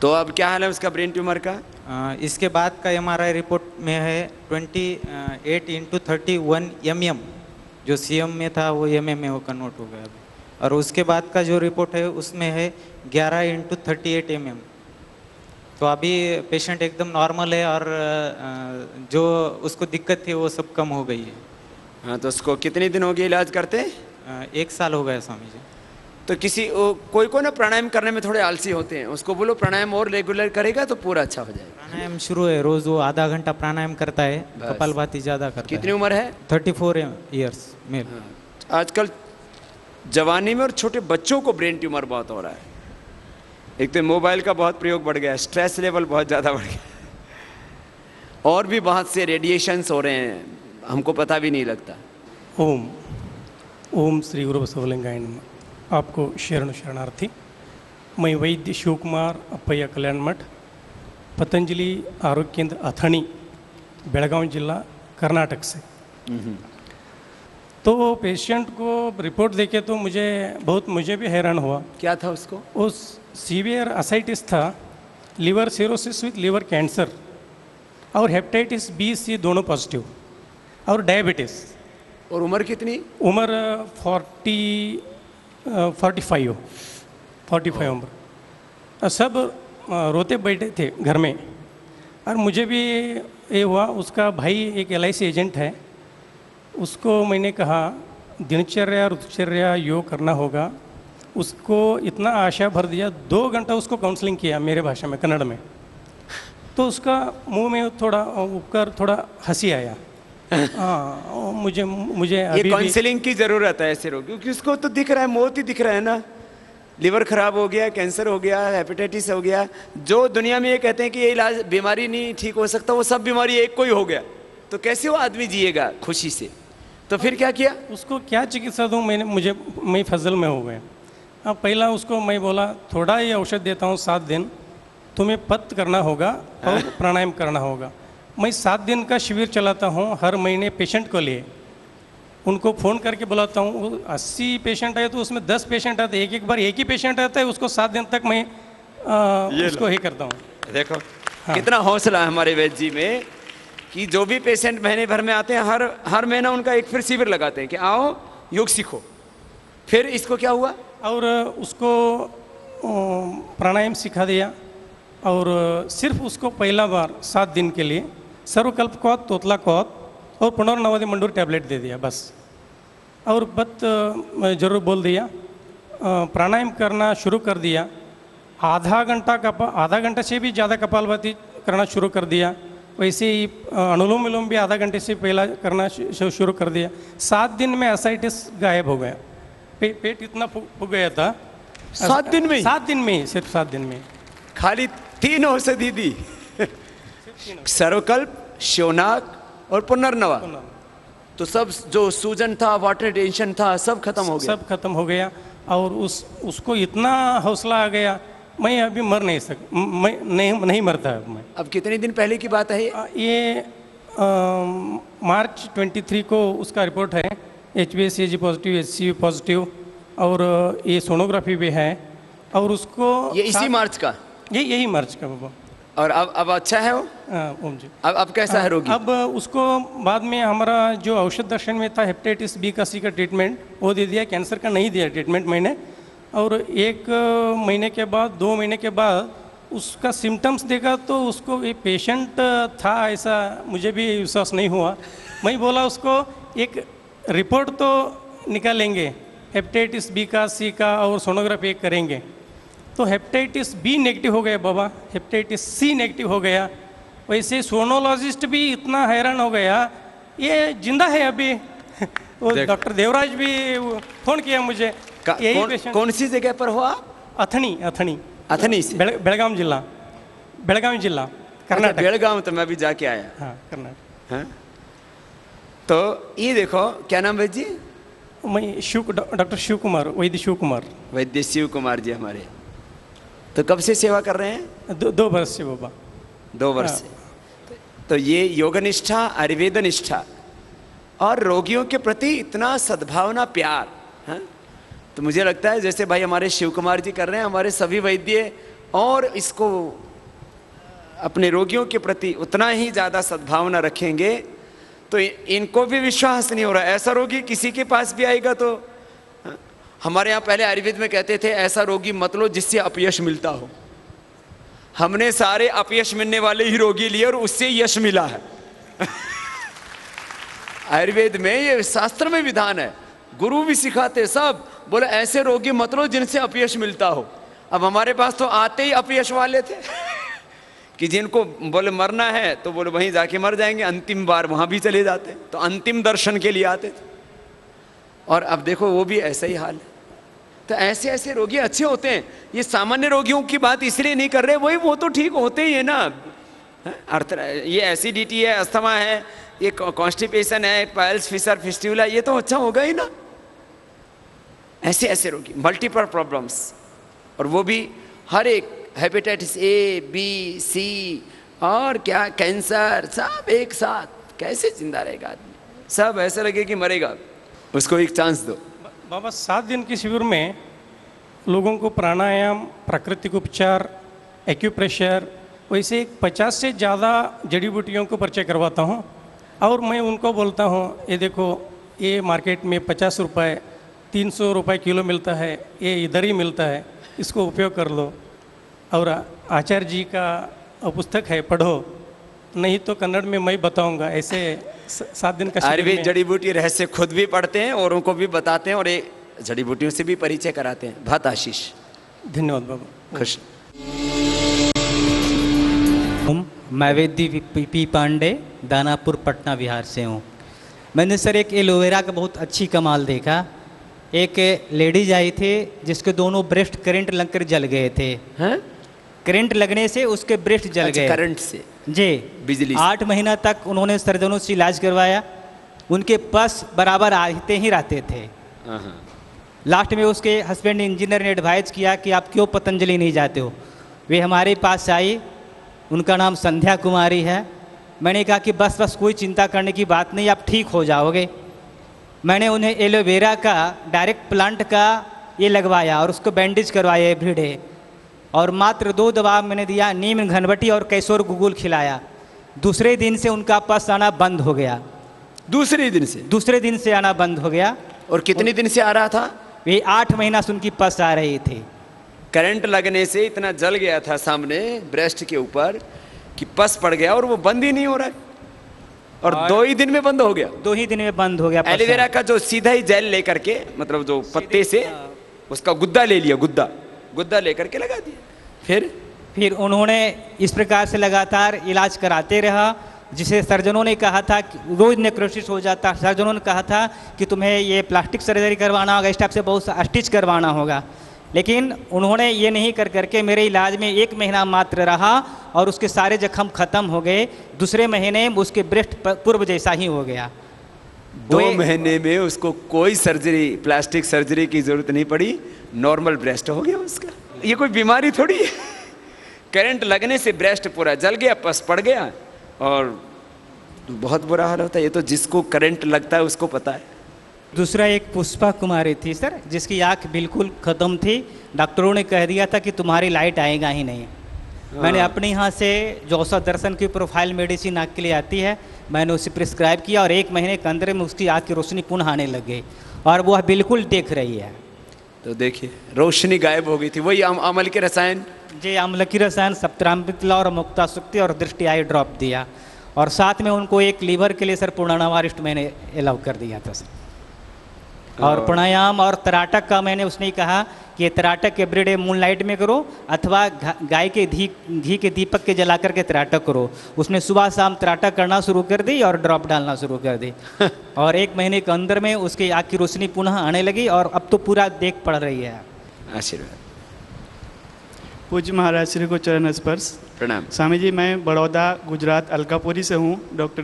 Speaker 1: तो अब क्या हाल है उसका ब्रेन ट्यूमर का?
Speaker 16: इसके बाद का MRI रिपोर्ट में है 28x31 mm, जो CM में था वो MM में वो कन्वर्ट हो गया अभी। और उसके बाद का जो रिपोर्ट है उसमें है 11x38 mm। तो अभी पेशेंट एकदम नॉर्मल है और जो उसको दिक्कत थी वो सब कम हो गई है।
Speaker 1: हाँ, तो उसको कितने दिन हो गए इलाज करते?
Speaker 16: 1 साल हो गया स्वामी जी।
Speaker 1: तो कोई को ना प्राणायाम करने में थोड़े आलसी होते हैं, उसको बोलो प्राणायाम और रेगुलर करेगा तो पूरा अच्छा हो जाएगा।
Speaker 16: प्राणायाम शुरू है, रोज वो आधा घंटा प्राणायाम करता है, कपालभाति ज़्यादा करता है।
Speaker 1: कितनी उम्र है?
Speaker 16: 34 ईयर्स मेल।
Speaker 1: आजकल जवानी में और छोटे बच्चों को ब्रेन ट्यूमर बहुत हो रहा है। एक तो मोबाइल का बहुत प्रयोग बढ़ गया, स्ट्रेस लेवल बहुत ज़्यादा बढ़ गया, और भी बहुत से रेडिएशंस हो रहे हैं, हमको पता भी नहीं लगता।
Speaker 17: ओम श्री गुरु बसवलिंगाय नमः। आपको शरणार्थी। मैं वैद्य शिव कुमार अप्पय्य कल्याण मठ, पतंजलि आरोग्य केंद्र अथणी, बेलगांव जिला, कर्नाटक से। तो पेशेंट को रिपोर्ट देखे तो मुझे भी हैरान हुआ।
Speaker 1: क्या था उसको?
Speaker 17: उस सीवियर असाइटिस था, liver cirrhosis with liver cancer, और हेपेटाइटिस B C दोनों पॉजिटिव, और डायबिटीज़।
Speaker 1: और उम्र कितनी?
Speaker 17: उम्र 45 उम्र। सब रोते बैठे थे घर में। और मुझे भी ये हुआ। उसका भाई एक LIC एजेंट है, उसको मैंने कहा दिनचर्या ऋतुचर्या योग करना होगा। उसको इतना आशा भर दिया, 2 घंटा उसको काउंसलिंग किया मेरे भाषा में, कन्नड़ में। तो उसका मुंह में थोड़ा हंसी आया। हाँ, मुझे
Speaker 1: ये काउंसलिंग की जरूरत है ऐसे रोग, क्योंकि उसको तो दिख रहा है, मौत ही दिख रहा है ना। लिवर खराब हो गया, कैंसर हो गया, हेपेटाइटिस हो गया, जो दुनिया में ये कहते हैं कि ये इलाज बीमारी नहीं ठीक हो सकता, वो सब बीमारी एक को ही हो गया, तो कैसे वो आदमी जिएगा खुशी से? तो फिर क्या किया?
Speaker 17: उसको क्या चिकित्सा दूँ? मैं फजल में हो गया। अब पहला उसको मैं बोला थोड़ा ही औषध देता हूँ, 7 दिन तुम्हें पत्त करना होगा और प्राणायाम करना होगा। मैं 7 दिन का शिविर चलाता हूँ हर महीने पेशेंट को लिए। उनको फ़ोन करके बुलाता हूँ। 80 पेशेंट आए तो उसमें 10 पेशेंट आते, एक बार एक ही पेशेंट आता है, उसको 7 दिन तक मैं उसको ही करता हूँ।
Speaker 1: देखो कितना हौसला है हमारे वैद्य जी में, कि जो भी पेशेंट महीने भर में आते हैं, हर महीना उनका एक फिर शिविर लगाते हैं कि आओ योग सीखो। फिर इसको क्या हुआ?
Speaker 17: और उसको प्राणायाम सिखा दिया, और सिर्फ उसको पहला बार 7 दिन के लिए सर्वकल्प कौत, तोतला कौत और पुनर्नवदि मंडूर टैबलेट दे दिया बस। और जरूर बोल दिया, प्राणायाम करना शुरू कर दिया। आधा घंटा से भी ज़्यादा कपालभाति करना शुरू कर दिया। वैसे ही अनुलोम विलोम भी आधा घंटे से पहला करना शुरू कर दिया। 7 दिन में एसाइटिस गायब हो गया। पेट इतना फूक गया था
Speaker 1: 7 दिन में?
Speaker 17: 7 दिन में, सिर्फ 7 दिन में।
Speaker 1: खाली 3 औषधि दी, सर्वकल्प, शिवनाग और पुनर्नवा। तो सब जो सूजन था, वाटर टेंशन था, सब खत्म हो गया।
Speaker 17: सब खत्म हो गया। और उसको इतना हौसला आ गया, मैं अभी मर नहीं मैं नहीं मरता मैं।
Speaker 1: अब कितने दिन पहले की बात है
Speaker 17: ये? मार्च 23 को उसका रिपोर्ट है, HbA1c पॉजिटिव, HCV पॉजिटिव, और ये सोनोग्राफी भी है। और उसको
Speaker 1: ये इसी मार्च का?
Speaker 17: यही मार्च का बाबा।
Speaker 1: और अब अच्छा है वो?
Speaker 17: ओम जी।
Speaker 1: अब कैसा है रोगी?
Speaker 17: अब उसको बाद में हमारा जो औषध दर्शन में था हेपेटाइटिस B का C का ट्रीटमेंट वो दे दिया, कैंसर का नहीं दिया ट्रीटमेंट मैंने। और 1 महीने के बाद, 2 महीने के बाद उसका सिम्टम्स देखा तो उसको ये पेशेंट था ऐसा मुझे भी विश्वास नहीं हुआ। मैं बोला उसको एक रिपोर्ट तो निकालेंगे, हेपेटाइटिस बी का, सी का और सोनोग्राफी करेंगे। तो हेपेटाइटिस बी नेगेटिव हो गया बाबा, हेपेटाइटिस सी नेगेटिव हो गया। वैसे सोनोलॉजिस्ट भी इतना हैरान हो गया, ये जिंदा है अभी। वो डॉक्टर देवराज भी फ़ोन किया मुझे। यही पेशेंट
Speaker 1: कौन सी जगह पर हुआ?
Speaker 17: अथनी अथनी
Speaker 1: अथनी से
Speaker 17: बेलगाम जिला, बेलगाम जिला कर्नाटक।
Speaker 1: बेलगाम तो मैं भी जाके आया।
Speaker 17: हाँ कर्नाटक।
Speaker 1: हाँ? तो ये देखो क्या नाम है जी?
Speaker 17: मैं डॉक्टर शिव कुमार, वैद्य शिव कुमार।
Speaker 1: वैद्य शिव कुमार जी हमारे। तो कब से सेवा कर रहे हैं?
Speaker 17: 2 वर्ष से बाबा।
Speaker 1: 2 वर्ष से। तो ये योगनिष्ठा, आयुर्वेद निष्ठा और रोगियों के प्रति इतना सद्भावना, प्यार, है? तो मुझे लगता है जैसे भाई हमारे शिव कुमार जी कर रहे हैं, हमारे सभी वैद्य और इसको अपने रोगियों के प्रति उतना ही ज़्यादा सद्भावना रखेंगे तो इनको भी विश्वास नहीं हो रहा। ऐसा रोगी किसी के पास भी आएगा तो, हमारे यहाँ पहले आयुर्वेद में कहते थे ऐसा रोगी मत लो जिससे अपयश मिलता हो। हमने सारे अपयश मिलने वाले ही रोगी लिए और उससे यश मिला है। आयुर्वेद में ये शास्त्र में विधान है, गुरु भी सिखाते सब, बोले ऐसे रोगी मत लो जिनसे अपयश मिलता हो। अब हमारे पास तो आते ही अपयश वाले थे कि जिनको बोले मरना है तो बोले वहीं जाके मर जाएंगे, अंतिम बार वहां भी चले जाते, तो अंतिम दर्शन के लिए आते थे। और अब देखो वो भी ऐसा ही हाल है। तो ऐसे ऐसे रोगी अच्छे होते हैं। ये सामान्य रोगियों की बात इसलिए नहीं कर रहे, वही वो तो ठीक होते ही है ना। अर्थ ये एसिडिटी है, अस्थमा है, ये कॉन्स्टिपेशन है, पाइल्स, फिशर, फिस्ट्यूला, ये तो अच्छा होगा ही ना। ऐसे ऐसे रोगी, मल्टीपल प्रॉब्लम्स, और वो भी हर एक, हेपेटाइटिस ए, बी, सी और क्या, कैंसर, सब एक साथ। कैसे जिंदा रहेगा आदमी? सब ऐसा लगे कि मरेगा। उसको एक चांस दो।
Speaker 17: बाबा 7 दिन के शिविर में लोगों को प्राणायाम, प्राकृतिक उपचार, एक्यूप्रेशर, वैसे 50 से ज़्यादा जड़ी बूटियों को परिचय करवाता हूँ। और मैं उनको बोलता हूँ ये देखो, ये मार्केट में 50 रुपये 300 रुपये किलो मिलता है, ये इधर ही मिलता है, इसको उपयोग कर लो। और आचार्य जी का पुस्तक है, पढ़ो, नहीं तो कन्नड़ में मैं बताऊंगा। ऐसे 7 दिन का
Speaker 1: आयुर्वेद जड़ी बूटी रहस्य खुद भी पढ़ते हैं और उनको भी बताते हैं और ये जड़ी बूटियों से भी परिचय कराते हैं। बहुत आशीष।
Speaker 17: धन्यवाद बाबा।
Speaker 1: खुश।
Speaker 18: मैं वैद्य पी पांडे दानापुर पटना बिहार से हूँ। मैंने सर एक एलोवेरा का बहुत अच्छी कमाल देखा। एक लेडीज आई थी जिसके दोनों ब्रेस्ट करंट लगकर जल गए थे।
Speaker 1: हैं?
Speaker 18: करंट लगने से उसके ब्रेस्ट जल गए।
Speaker 1: करंट से?
Speaker 18: जी,
Speaker 1: बिजली से।
Speaker 18: 8 महीना तक उन्होंने सर्जनों से इलाज करवाया, उनके पस बराबर आते ही रहते थे। लास्ट में उसके हस्बैंड इंजीनियर ने एडवाइज किया कि आप क्यों पतंजलि नहीं जाते हो। वे हमारे पास आई, उनका नाम संध्या कुमारी है। मैंने कहा कि बस बस कोई चिंता करने की बात नहीं, आप ठीक हो जाओगे। मैंने उन्हें एलोवेरा का डायरेक्ट प्लांट का ये लगवाया और उसको बैंडेज करवाया एवरीडे, और मात्र 2 दवा मैंने दिया, नीम घनवटी और कैसोर गुगुल खिलाया। दूसरे दिन से उनका पस आना बंद हो गया।
Speaker 1: दूसरे दिन से
Speaker 18: आना बंद हो गया।
Speaker 1: और कितने दिन से आ रहा था?
Speaker 18: वे 8 महीना से उनकी पस आ रही थी।
Speaker 1: करंट लगने से इतना जल गया था सामने ब्रेस्ट के ऊपर कि पस पड़ गया और वो बंद ही नहीं हो रहा है। और 2 ही दिन में बंद हो गया।
Speaker 18: 2 ही दिन में बंद हो गया।
Speaker 1: एलोवेरा का जो सीधा ही जेल लेकर के, मतलब जो पत्ते से उसका गुद्दा ले लिया, गुद्दा लेकर के लगा दिया।
Speaker 18: फिर उन्होंने इस प्रकार से लगातार इलाज कराते रहा, जिसे सर्जनों ने कहा था कि रोज नेक्रोसिस हो जाता। सर्जनों ने कहा था कि तुम्हें ये प्लास्टिक सर्जरी करवाना होगा, इस टाइप से बहुत सा स्टिच करवाना होगा। लेकिन उन्होंने ये नहीं कर करके मेरे इलाज में 1 महीना मात्र रहा और उसके सारे जख्म खत्म हो गए। दूसरे महीने में उसके ब्रेस्ट पूर्व जैसा ही हो गया।
Speaker 1: 2 महीने में उसको कोई सर्जरी, प्लास्टिक सर्जरी की जरूरत नहीं पड़ी, नॉर्मल ब्रेस्ट हो गया उसका। ये कोई बीमारी थोड़ी है। करंट लगने से ब्रेस्ट पूरा जल गया, पस पड़ गया और बहुत बुरा हाल होता है। ये तो जिसको करंट लगता है उसको पता है।
Speaker 18: दूसरा एक पुष्पा कुमारी थी सर, जिसकी आँख बिल्कुल ख़त्म थी। डॉक्टरों ने कह दिया था कि तुम्हारी लाइट आएगा ही नहीं। मैंने अपने यहाँ से जो औसत दर्शन की प्रोफाइल मेडिसिन आँख के लिए आती है, मैंने उसे प्रिस्क्राइब किया और 1 महीने के अंदर में उसकी आँख की रोशनी पुनः आने लग गई और वह बिल्कुल देख रही है।
Speaker 1: तो देखिए रोशनी गायब हो गई थी, वही अमल के रसायन
Speaker 18: जी, अम्ल की रसायन सप्तरामपितला और मुक्ता शक्ति और दृष्टि आई ड्रॉप दिया, और साथ में उनको एक लीवर के लिए सर पूर्णावारिष्ट मैंने अलाउ कर दिया था सर। और प्राणायाम और तराटक का मैंने उसने कहा कि तराटक एवरीडे मूनलाइट में करो अथवा गाय के घी के दीपक के जला करके तराटक करो। उसने सुबह शाम तराटक करना शुरू कर दी और ड्रॉप डालना शुरू कर दी और 1 महीने के अंदर में उसकी आँख की रोशनी पुनः आने लगी और अब तो पूरा देख पड़ रही है।
Speaker 1: आशीर्वाद।
Speaker 19: पूज्य महाराज श्री को चरण स्पर्श
Speaker 1: प्रणाम।
Speaker 19: स्वामी जी, मैं बड़ौदा गुजरात अलकापुरी से हूँ, डॉक्टर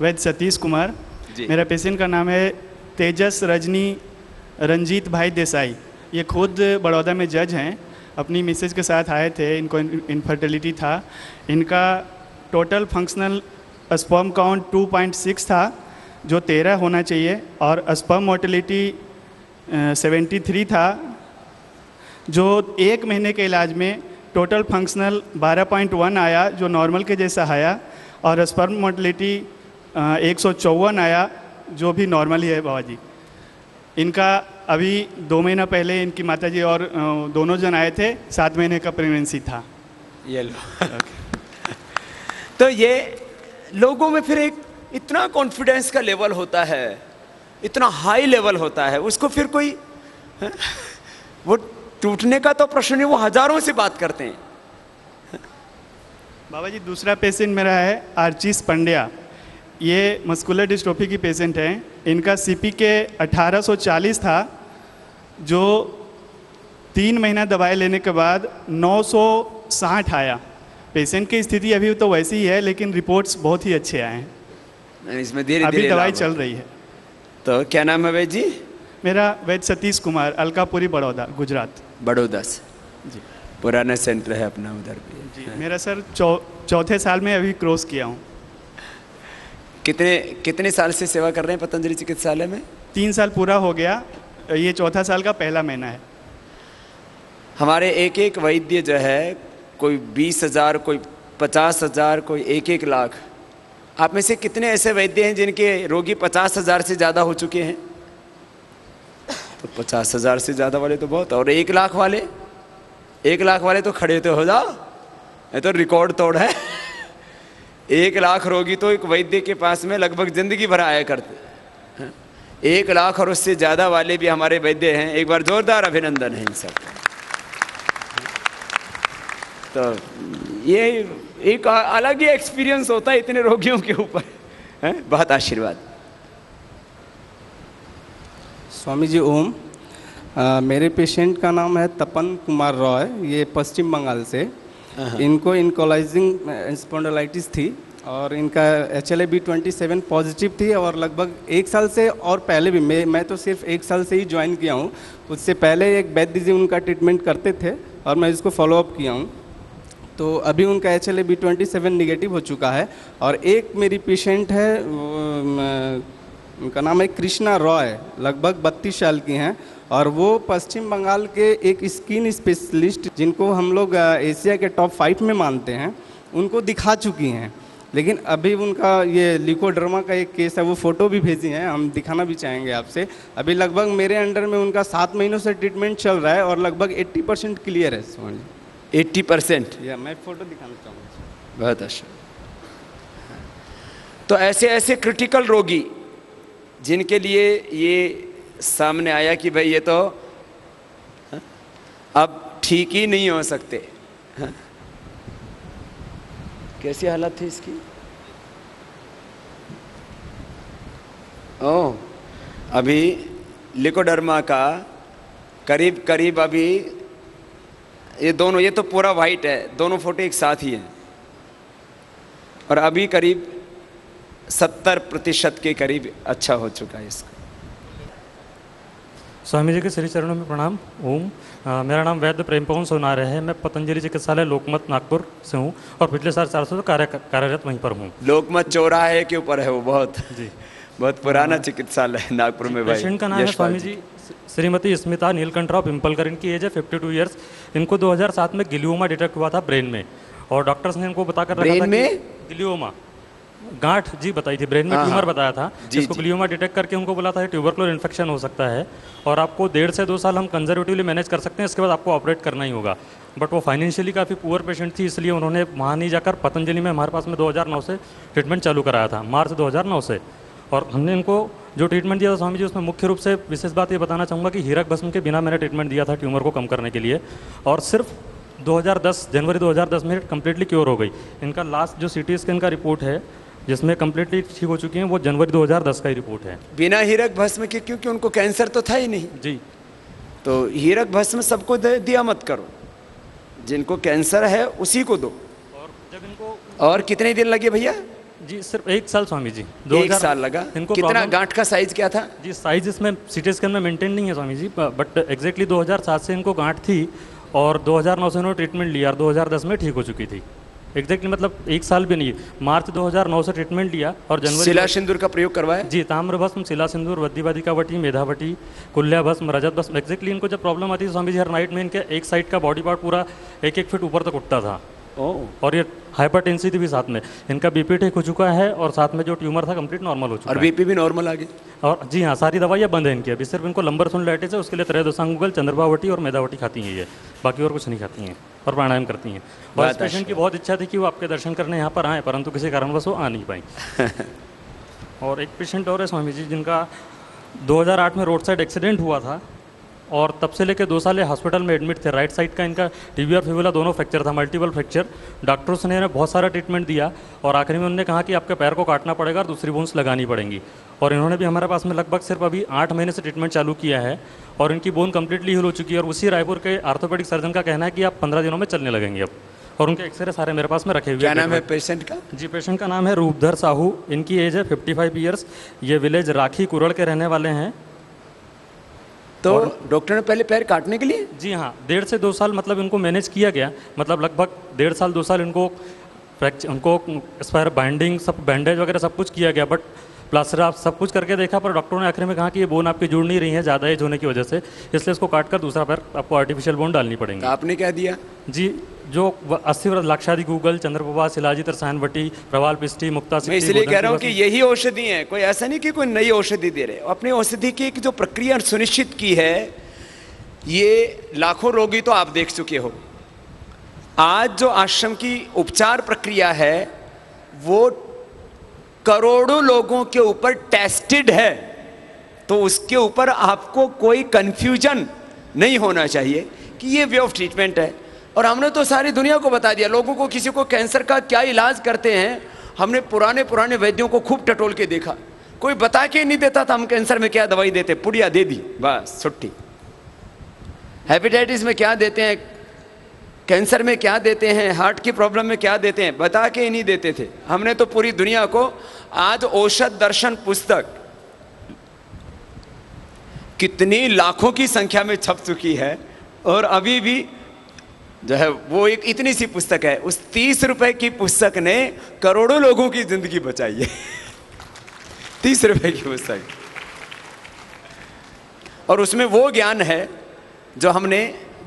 Speaker 19: वैद्य सतीश कुमार। मेरा पेशेंट का नाम है तेजस रजनी रंजीत भाई देसाई। ये खुद बड़ौदा में जज हैं, अपनी मिसेज के साथ आए थे, इनको इनफर्टिलिटी था। इनका टोटल फंक्शनल स्पर्म काउंट 2.6 था जो 13 होना चाहिए, और स्पर्म मोटिलिटी 73 था, जो 1 महीने के इलाज में टोटल फंक्शनल 12.1 आया जो नॉर्मल के जैसा आया, और स्पर्म मोटिलिटी 154 आया जो भी नॉर्मल ही है बाबा जी। इनका अभी 2 महीना पहले इनकी माताजी और दोनों जन आए थे, 7 महीने का प्रेगनेंसी था।
Speaker 1: ये लो तो ये लोगों में फिर एक इतना कॉन्फिडेंस का लेवल होता है, इतना हाई लेवल होता है, उसको फिर कोई वो टूटने का तो प्रश्न नहीं, वो हजारों से बात करते हैं।
Speaker 19: बाबा जी, दूसरा पेशेंट मेरा है आर्चिस पंड्या। ये मस्कुलर डिस्ट्रोफी की पेशेंट हैं। इनका सीपी के 1840 था, जो 3 महीना दवाई लेने के बाद 960 आया। पेशेंट की स्थिति अभी तो वैसी ही है, लेकिन रिपोर्ट्स बहुत ही अच्छे आए हैं।
Speaker 1: इसमें धीरे
Speaker 19: अभी दवाई चल रही है।
Speaker 1: तो क्या नाम है वैद्य जी?
Speaker 19: मेरा वैद्य सतीश कुमार, अलकापुरी बड़ौदा गुजरात।
Speaker 1: बड़ौदा से जी, पुराना सेंटर है अपना उधर भी
Speaker 19: जी। मेरा सर 4थे साल में अभी क्रॉस किया हूँ।
Speaker 1: कितने साल से सेवा कर रहे हैं पतंजलि चिकित्सालय में? 3
Speaker 19: साल पूरा हो गया, ये 4था साल का पहला महीना है।
Speaker 1: हमारे एक वैद्य जो है, कोई 20,000, कोई 50,000, कोई 1 लाख। आप में से कितने ऐसे वैद्य हैं जिनके रोगी 50,000 से ज़्यादा हो चुके हैं? तो 50,000 से ज़्यादा वाले तो बहुत, और 1 लाख वाले, 1 लाख वाले तो खड़े तो हो जाओ, ये तो रिकॉर्ड तोड़ है। 1 लाख रोगी तो एक वैद्य के पास में लगभग जिंदगी भर आया करते। 1 लाख और उससे ज़्यादा वाले भी हमारे वैद्य हैं। एक बार जोरदार अभिनंदन है इन सब। तो ये एक अलग ही एक्सपीरियंस होता है इतने रोगियों के ऊपर, बहुत आशीर्वाद।
Speaker 20: स्वामी जी ओम। मेरे पेशेंट का नाम है तपन कुमार रॉय, ये पश्चिम बंगाल से। इनको इनकोलाइजिंग स्पॉन्डिलाइटिस थी और इनका HLA-B27 पॉजिटिव थी, और लगभग 1 साल से, और पहले भी मैं तो सिर्फ 1 साल से ही ज्वाइन किया हूँ। उससे पहले एक वैद्य जी उनका ट्रीटमेंट करते थे और मैं इसको फॉलोअप किया हूँ। तो अभी उनका HLA-B27 निगेटिव हो चुका है। और एक मेरी पेशेंट है, उनका नाम है कृष्णा रॉय, लगभग 32 साल की हैं, और वो पश्चिम बंगाल के एक स्किन स्पेशलिस्ट, जिनको हम लोग एशिया के टॉप 5 में मानते हैं, उनको दिखा चुकी हैं। लेकिन अभी उनका ये लिकोड्रमा का एक केस है, वो फ़ोटो भी भेजी हैं, हम दिखाना भी चाहेंगे आपसे। अभी लगभग मेरे अंडर में उनका 7 महीनों से ट्रीटमेंट चल रहा है और लगभग 80% क्लियर है।
Speaker 1: 80%?
Speaker 20: या मैं फ़ोटो दिखाना चाहूँगा।
Speaker 1: बहुत अच्छा। तो ऐसे क्रिटिकल रोगी जिनके लिए ये सामने आया कि भाई ये तो अब ठीक ही नहीं हो सकते, कैसी हालत थी इसकी? ओह, अभी लिकोडर्मा का करीब अभी ये दोनों, ये तो पूरा वाइट है, दोनों फोटो एक साथ ही हैं, और अभी करीब 70% के करीब अच्छा हो चुका है इसका।
Speaker 21: स्वामी जी के श्री चरणों में प्रणाम। ओम। मेरा नाम वैद्य प्रेम पवन सोनार है। मैं पतंजलि चिकित्सालय लोकमत नागपुर से हूँ और पिछले 450 से कार्यरत वहीं पर हूँ।
Speaker 1: लोकमत चौराहे के ऊपर है वो, बहुत पुराना चिकित्सालय है नागपुर में। भाई
Speaker 21: पेशेंट का नाम है स्वामी जी श्रीमती स्मिता नीलकंठराव पिंपलकर। इनकी एज है 52 ईयर्स। इनको 2007 में गिलियोमा डिटेक्ट हुआ था ब्रेन में, और डॉक्टर्स ने इनको बताकर रखा था कि गिलियोमा गांठ जी बताई थी, ब्रेन में
Speaker 1: हाँ,
Speaker 21: ट्यूमर
Speaker 1: हाँ।
Speaker 21: बताया था,
Speaker 1: जी,
Speaker 21: जिसको
Speaker 1: जी।
Speaker 21: ग्लियोमा डिटेक्ट करके उनको बोला था ट्यूबरकुलर इन्फेक्शन हो सकता है और आपको 1.5 से 2 साल हम कंजर्वेटिवली मैनेज कर सकते हैं, इसके बाद आपको ऑपरेट करना ही होगा। बट वो फाइनेंशियली काफ़ी पुअर पेशेंट थी, इसलिए उन्होंने वहाँ नहीं जाकर पतंजलि में हमारे पास में 2009 से ट्रीटमेंट चालू कराया था, मार्च 2009 से। और हमने इनको जो ट्रीटमेंट दिया था स्वामी जी, उसमें मुख्य रूप से विशेष बात ये बताना चाहूँगा कि हीरक भस्म के बिना मैंने ट्रीटमेंट दिया था ट्यूमर को कम करने के लिए, और सिर्फ 2010 जनवरी 2010 में कम्प्लीटली क्योर हो गई। इनका लास्ट जो CT स्कैन का रिपोर्ट है जिसमें कम्प्लीटली ठीक हो चुकी हैं, वो जनवरी 2010 का ही रिपोर्ट है।
Speaker 1: बिना हीरक भस्म के, क्योंकि उनको कैंसर तो था ही नहीं
Speaker 21: जी,
Speaker 1: तो हीरक भस्म सबको दिया मत करो, जिनको कैंसर है उसी को दो। और कितने दिन लगे भैया?
Speaker 21: जी सिर्फ 1 साल स्वामी जी।
Speaker 1: 1 साल लगा।
Speaker 21: इनको
Speaker 1: कितना
Speaker 21: problem-
Speaker 1: गांठ का साइज क्या था?
Speaker 21: जी साइज इसमें CT स्कैन में मेंटेन नहीं है स्वामी जी, बट एग्जैक्टली 2007 से इनको गांठ थी और 2009 से इन्होंने ट्रीटमेंट लिया और 2010 में ठीक हो चुकी थी। एग्जैक्टली मतलब 1 साल भी नहीं, मार्च 2009 से ट्रीटमेंट लिया और जनवरी
Speaker 1: शिला सिंदूर का प्रयोग करवाया?
Speaker 21: जी, ताम्र भस्म, शिला सिंदूर, वद्दिवादिका वटी, मेधावटी, कुल्या भस्म, रजत भस्म। एग्जैक्टली इनको जब प्रॉब्लम आती थी स्वामी जी, हर नाइट में इनके एक साइड का बॉडी पार्ट पूरा 1-1 फीट ऊपर तक उठता था। और ये हाइपरटेंसिटी भी साथ में, इनका BP ठीक हो चुका है और साथ में जो ट्यूमर था कंप्लीट नॉर्मल हो चुका
Speaker 1: और
Speaker 21: है।
Speaker 1: BP भी नॉर्मल आ गया।
Speaker 21: और जी हाँ, सारी दवाइयाँ बंद है इनकी, अभी सिर्फ इनको लंबर स्पॉन्डिलाइटिस है, उसके लिए त्रयोदशांगुगल, चंद्रभावटी और मेधावटी खाती हैं ये, बाकी और कुछ नहीं खाती हैं और प्राणायाम करती हैं। और इस पेशेंट की बहुत इच्छा थी कि वो आपके दर्शन करने यहाँ पर आएँ, परंतु किसी कारणवश वो आ नहीं पाई। और एक पेशेंट और है स्वामी जी, जिनका 2008 में रोड साइड एक्सीडेंट हुआ था और तब से लेकर 2 साल ये हॉस्पिटल में एडमिट थे। राइट साइड का इनका टीबी और फिबुला दोनों फ्रैक्चर था, मल्टीपल फ्रैक्चर। डॉक्टर्स ने बहुत सारा ट्रीटमेंट दिया और आखिरी में उन्होंने कहा कि आपके पैर को काटना पड़ेगा और दूसरी बोन्स लगानी पड़ेंगी। और इन्होंने भी हमारे पास में लगभग सिर्फ अभी 8 महीने से ट्रीटमेंट चालू किया है और इनकी बोन कम्प्लीटली हील हो चुकी है। और उसी रायपुर के आर्थोपेडिक सर्जन का कहना है कि आप 15 दिनों में चलने लगेंगे अब। और उनके एक्सरे सारे मेरे पास में रखे हुए।
Speaker 1: क्या नाम है पेशेंट का?
Speaker 21: जी, पेशेंट का नाम है रूपधर साहू। इनकी एज है 55 ईयर्स। ये विलेज राखी कुरड़ के रहने वाले हैं।
Speaker 1: तो डॉक्टर ने पहले पैर काटने के लिए?
Speaker 21: जी हाँ, 1.5 से 2 साल मतलब इनको मैनेज किया गया, मतलब लगभग 1.5 साल 2 साल इनको स्पायर बाइंडिंग सब बैंडेज वगैरह सब कुछ किया गया, बट प्लास्टर आप सब कुछ करके देखा, पर डॉक्टरों ने आखिर में कहा कि ये बोन आपकी जुड़ नहीं रही है ज़्यादा एज होने की वजह से, इसलिए इसको काट कर दूसरा पैर आपको आर्टिफिशियल बोन डालनी पड़ेगी।
Speaker 1: आपने क्या दिया?
Speaker 21: जी, जो 80 व्रत लाक्षादि गूगल, चंद्रप्रभा, शिलाजित, रसायनवटी, प्रवाल पिष्टी, मुक्ता
Speaker 1: मैं इसलिए कह रहा हूँ कि यही औषधि है, कोई ऐसा नहीं कि कोई नई औषधि दे रहे। अपनी औषधि की जो प्रक्रिया सुनिश्चित की है, ये लाखों रोगी तो आप देख चुके हो। आज जो आश्रम की उपचार प्रक्रिया है वो करोड़ों लोगों के ऊपर टेस्टेड है, तो उसके ऊपर आपको कोई कंफ्यूजन नहीं होना चाहिए कि ये वे ऑफ ट्रीटमेंट है। और हमने तो सारी दुनिया को बता दिया, लोगों को किसी को कैंसर का क्या इलाज करते हैं, हमने पुराने वैद्यों को खूब टटोल के देखा, कोई बता के नहीं देता था हम कैंसर में क्या दवाई देते, पुड़िया दे दी बस छुट्टी। हेपेटाइटिस में क्या देते हैं, कैंसर में क्या देते हैं, हार्ट की प्रॉब्लम में क्या देते हैं, बता के ही नहीं देते थे। हमने तो पूरी दुनिया को, आज औषध दर्शन पुस्तक कितनी लाखों की संख्या में छप चुकी है और अभी भी जो है वो एक इतनी सी पुस्तक है, उस 30 रुपए की पुस्तक ने करोड़ों लोगों की जिंदगी बचाई है। 30 रुपए की पुस्तक, और उसमें वो ज्ञान है जो हमने,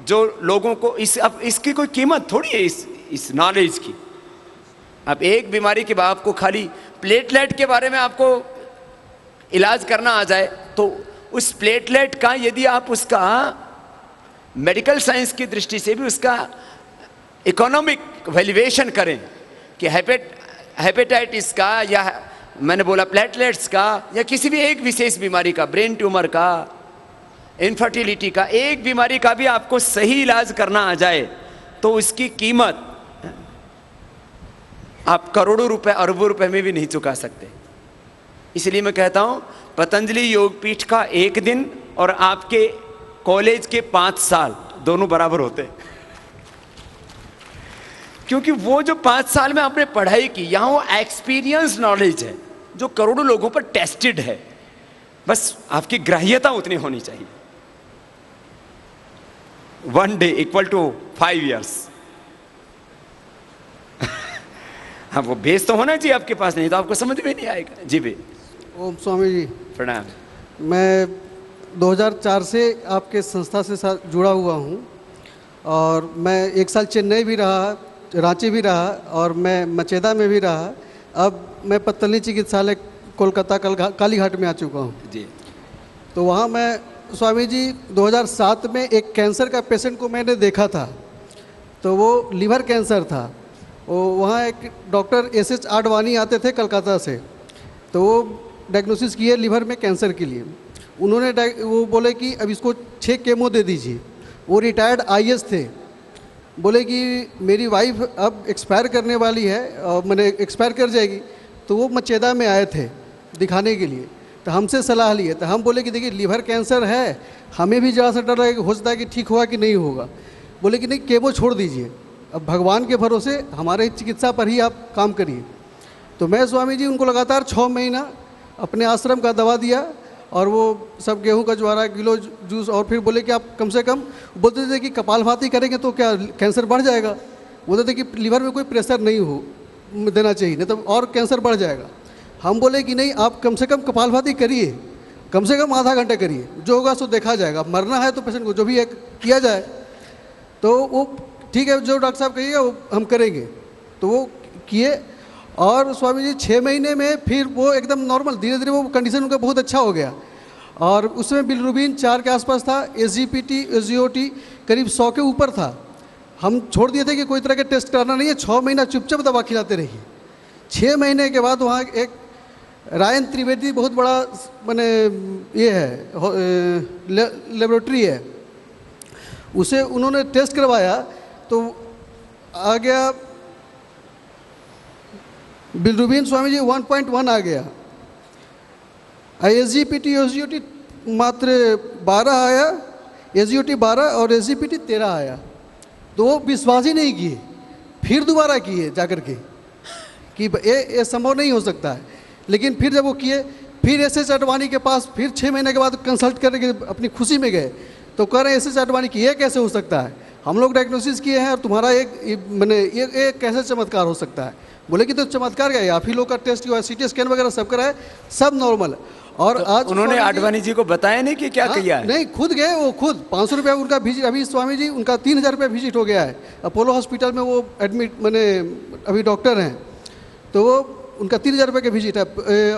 Speaker 1: जो लोगों को अब इसकी कोई कीमत थोड़ी है इस नॉलेज की। अब एक बीमारी के बाद आपको खाली प्लेटलेट के बारे में आपको इलाज करना आ जाए, तो उस प्लेटलेट का यदि आप उसका मेडिकल साइंस की दृष्टि से भी उसका इकोनॉमिक वैल्यूएशन करें कि हेपेटाइटिस का, या मैंने बोला प्लेटलेट्स का, या किसी भी एक विशेष बीमारी का, ब्रेन ट्यूमर का, इनफर्टिलिटी का, एक बीमारी का भी आपको सही इलाज करना आ जाए, तो उसकी कीमत आप करोड़ों रुपए, अरबों रुपए में भी नहीं चुका सकते। इसलिए मैं कहता हूं पतंजलि योगपीठ का 1 दिन और आपके कॉलेज के 5 साल दोनों बराबर होते हैं, क्योंकि वो जो 5 साल में आपने पढ़ाई की, यहां वो एक्सपीरियंस नॉलेज है जो करोड़ों लोगों पर टेस्टेड है। बस आपकी ग्राह्यता उतनी होनी चाहिए। 1 day = 5 years। हाँ, वो बेस तो होना चाहिए आपके पास, नहीं तो आपको समझ में नहीं आएगा। जी भाई।
Speaker 2: ओम स्वामी जी
Speaker 1: प्रणाम।
Speaker 2: मैं 2004 से आपके संस्था से साथ जुड़ा हुआ हूँ और मैं 1 साल चेन्नई भी रहा, रांची भी रहा और मैं मचेदा में भी रहा। अब मैं पतंजलि चिकित्सालय कोलकाता कालीघाट में आ चुका हूँ
Speaker 1: जी।
Speaker 2: तो वहाँ मैं स्वामी जी 2007 में एक कैंसर का पेशेंट को मैंने देखा था, तो वो लीवर कैंसर था। वो वहाँ एक डॉक्टर SS आडवाणी आते थे कलकत्ता से, तो वो डायग्नोसिस किए लीवर में कैंसर के लिए। उन्होंने वो बोले कि अब इसको 6 केमो दे दीजिए। वो रिटायर्ड IAS थे, बोले कि मेरी वाइफ अब एक्सपायर करने वाली है, मैंने एक्सपायर कर जाएगी। तो वो मचेदा में आए थे दिखाने के लिए, तो हमसे सलाह लिए। तो हम बोले कि देखिए लीवर कैंसर है, हमें भी ज़रा सा डर है कि हो सकता है कि ठीक हुआ कि नहीं होगा। बोले कि नहीं, केमो छोड़ दीजिए, अब भगवान के भरोसे हमारे चिकित्सा पर ही आप काम करिए। तो मैं स्वामी जी उनको लगातार 6 महीना अपने आश्रम का दवा दिया, और वो सब गेहूं का ज्वारा किलो जूस, और फिर बोले कि आप कम से कम, बोलते थे कि कपालभाति करेंगे तो क्या कैंसर बढ़ जाएगा। बोलते थे कि लीवर में कोई प्रेशर नहीं हो देना चाहिए, नहीं तो और कैंसर बढ़ जाएगा। हम बोले कि नहीं, आप कम से कम कपालभाति करिए, कम से कम आधा घंटा करिए, जो होगा सो देखा जाएगा। मरना है तो पेशेंट को जो भी है किया जाए। तो वो ठीक है, जो डॉक्टर साहब कहिएगा वो हम करेंगे। तो वो किए, और स्वामी जी 6 महीने में फिर वो एकदम नॉर्मल, धीरे धीरे वो कंडीशन उनका बहुत अच्छा हो गया। और उसमें बिलिरुबिन 4 के आसपास था, SGPT SGOT करीब 100 के ऊपर था। हम छोड़ दिए थे कि कोई तरह के टेस्ट कराना नहीं है, 6 महीना चुपचाप दवा खिलाते रहिए। 6 महीने के बाद वहाँ एक रायन त्रिवेदी बहुत बड़ा मैंने ये है लेबोरेटरी है, उसे उन्होंने टेस्ट करवाया तो आ गया बिलिरुबिन स्वामी जी 1.1 आ गया, SGPT SGOT मात्र 12 आया, SGOT 12 और SGPT 13 आया। तो वो विश्वास ही नहीं किए, फिर दोबारा किए जाकर के कि ये संभव नहीं हो सकता है। लेकिन फिर जब वो किए, फिर SS आडवाणी के पास फिर 6 महीने के बाद कंसल्ट करने के अपनी खुशी में गए, तो कह रहे हैं SS आडवाणी की ये कैसे हो सकता है, हम लोग डायग्नोसिस किए हैं और तुम्हारा ये कैसे चमत्कार हो सकता है। बोले कि तो चमत्कार क्या है, आप ही लोग का टेस्ट हुआ, CT स्कैन वगैरह सब कराए, सब नॉर्मल। और तो आज
Speaker 1: उन्होंने आडवाणी जी को बताया नहीं कि क्या किया है?
Speaker 2: नहीं, खुद गए, वो खुद 500 रुपया उनका विजिट, अभी स्वामी जी उनका 3000 रुपया विजिट हो गया है। अपोलो हॉस्पिटल में वो एडमिट मैंने अभी डॉक्टर हैं, तो वो उनका 3000 रुपये का विजिट है।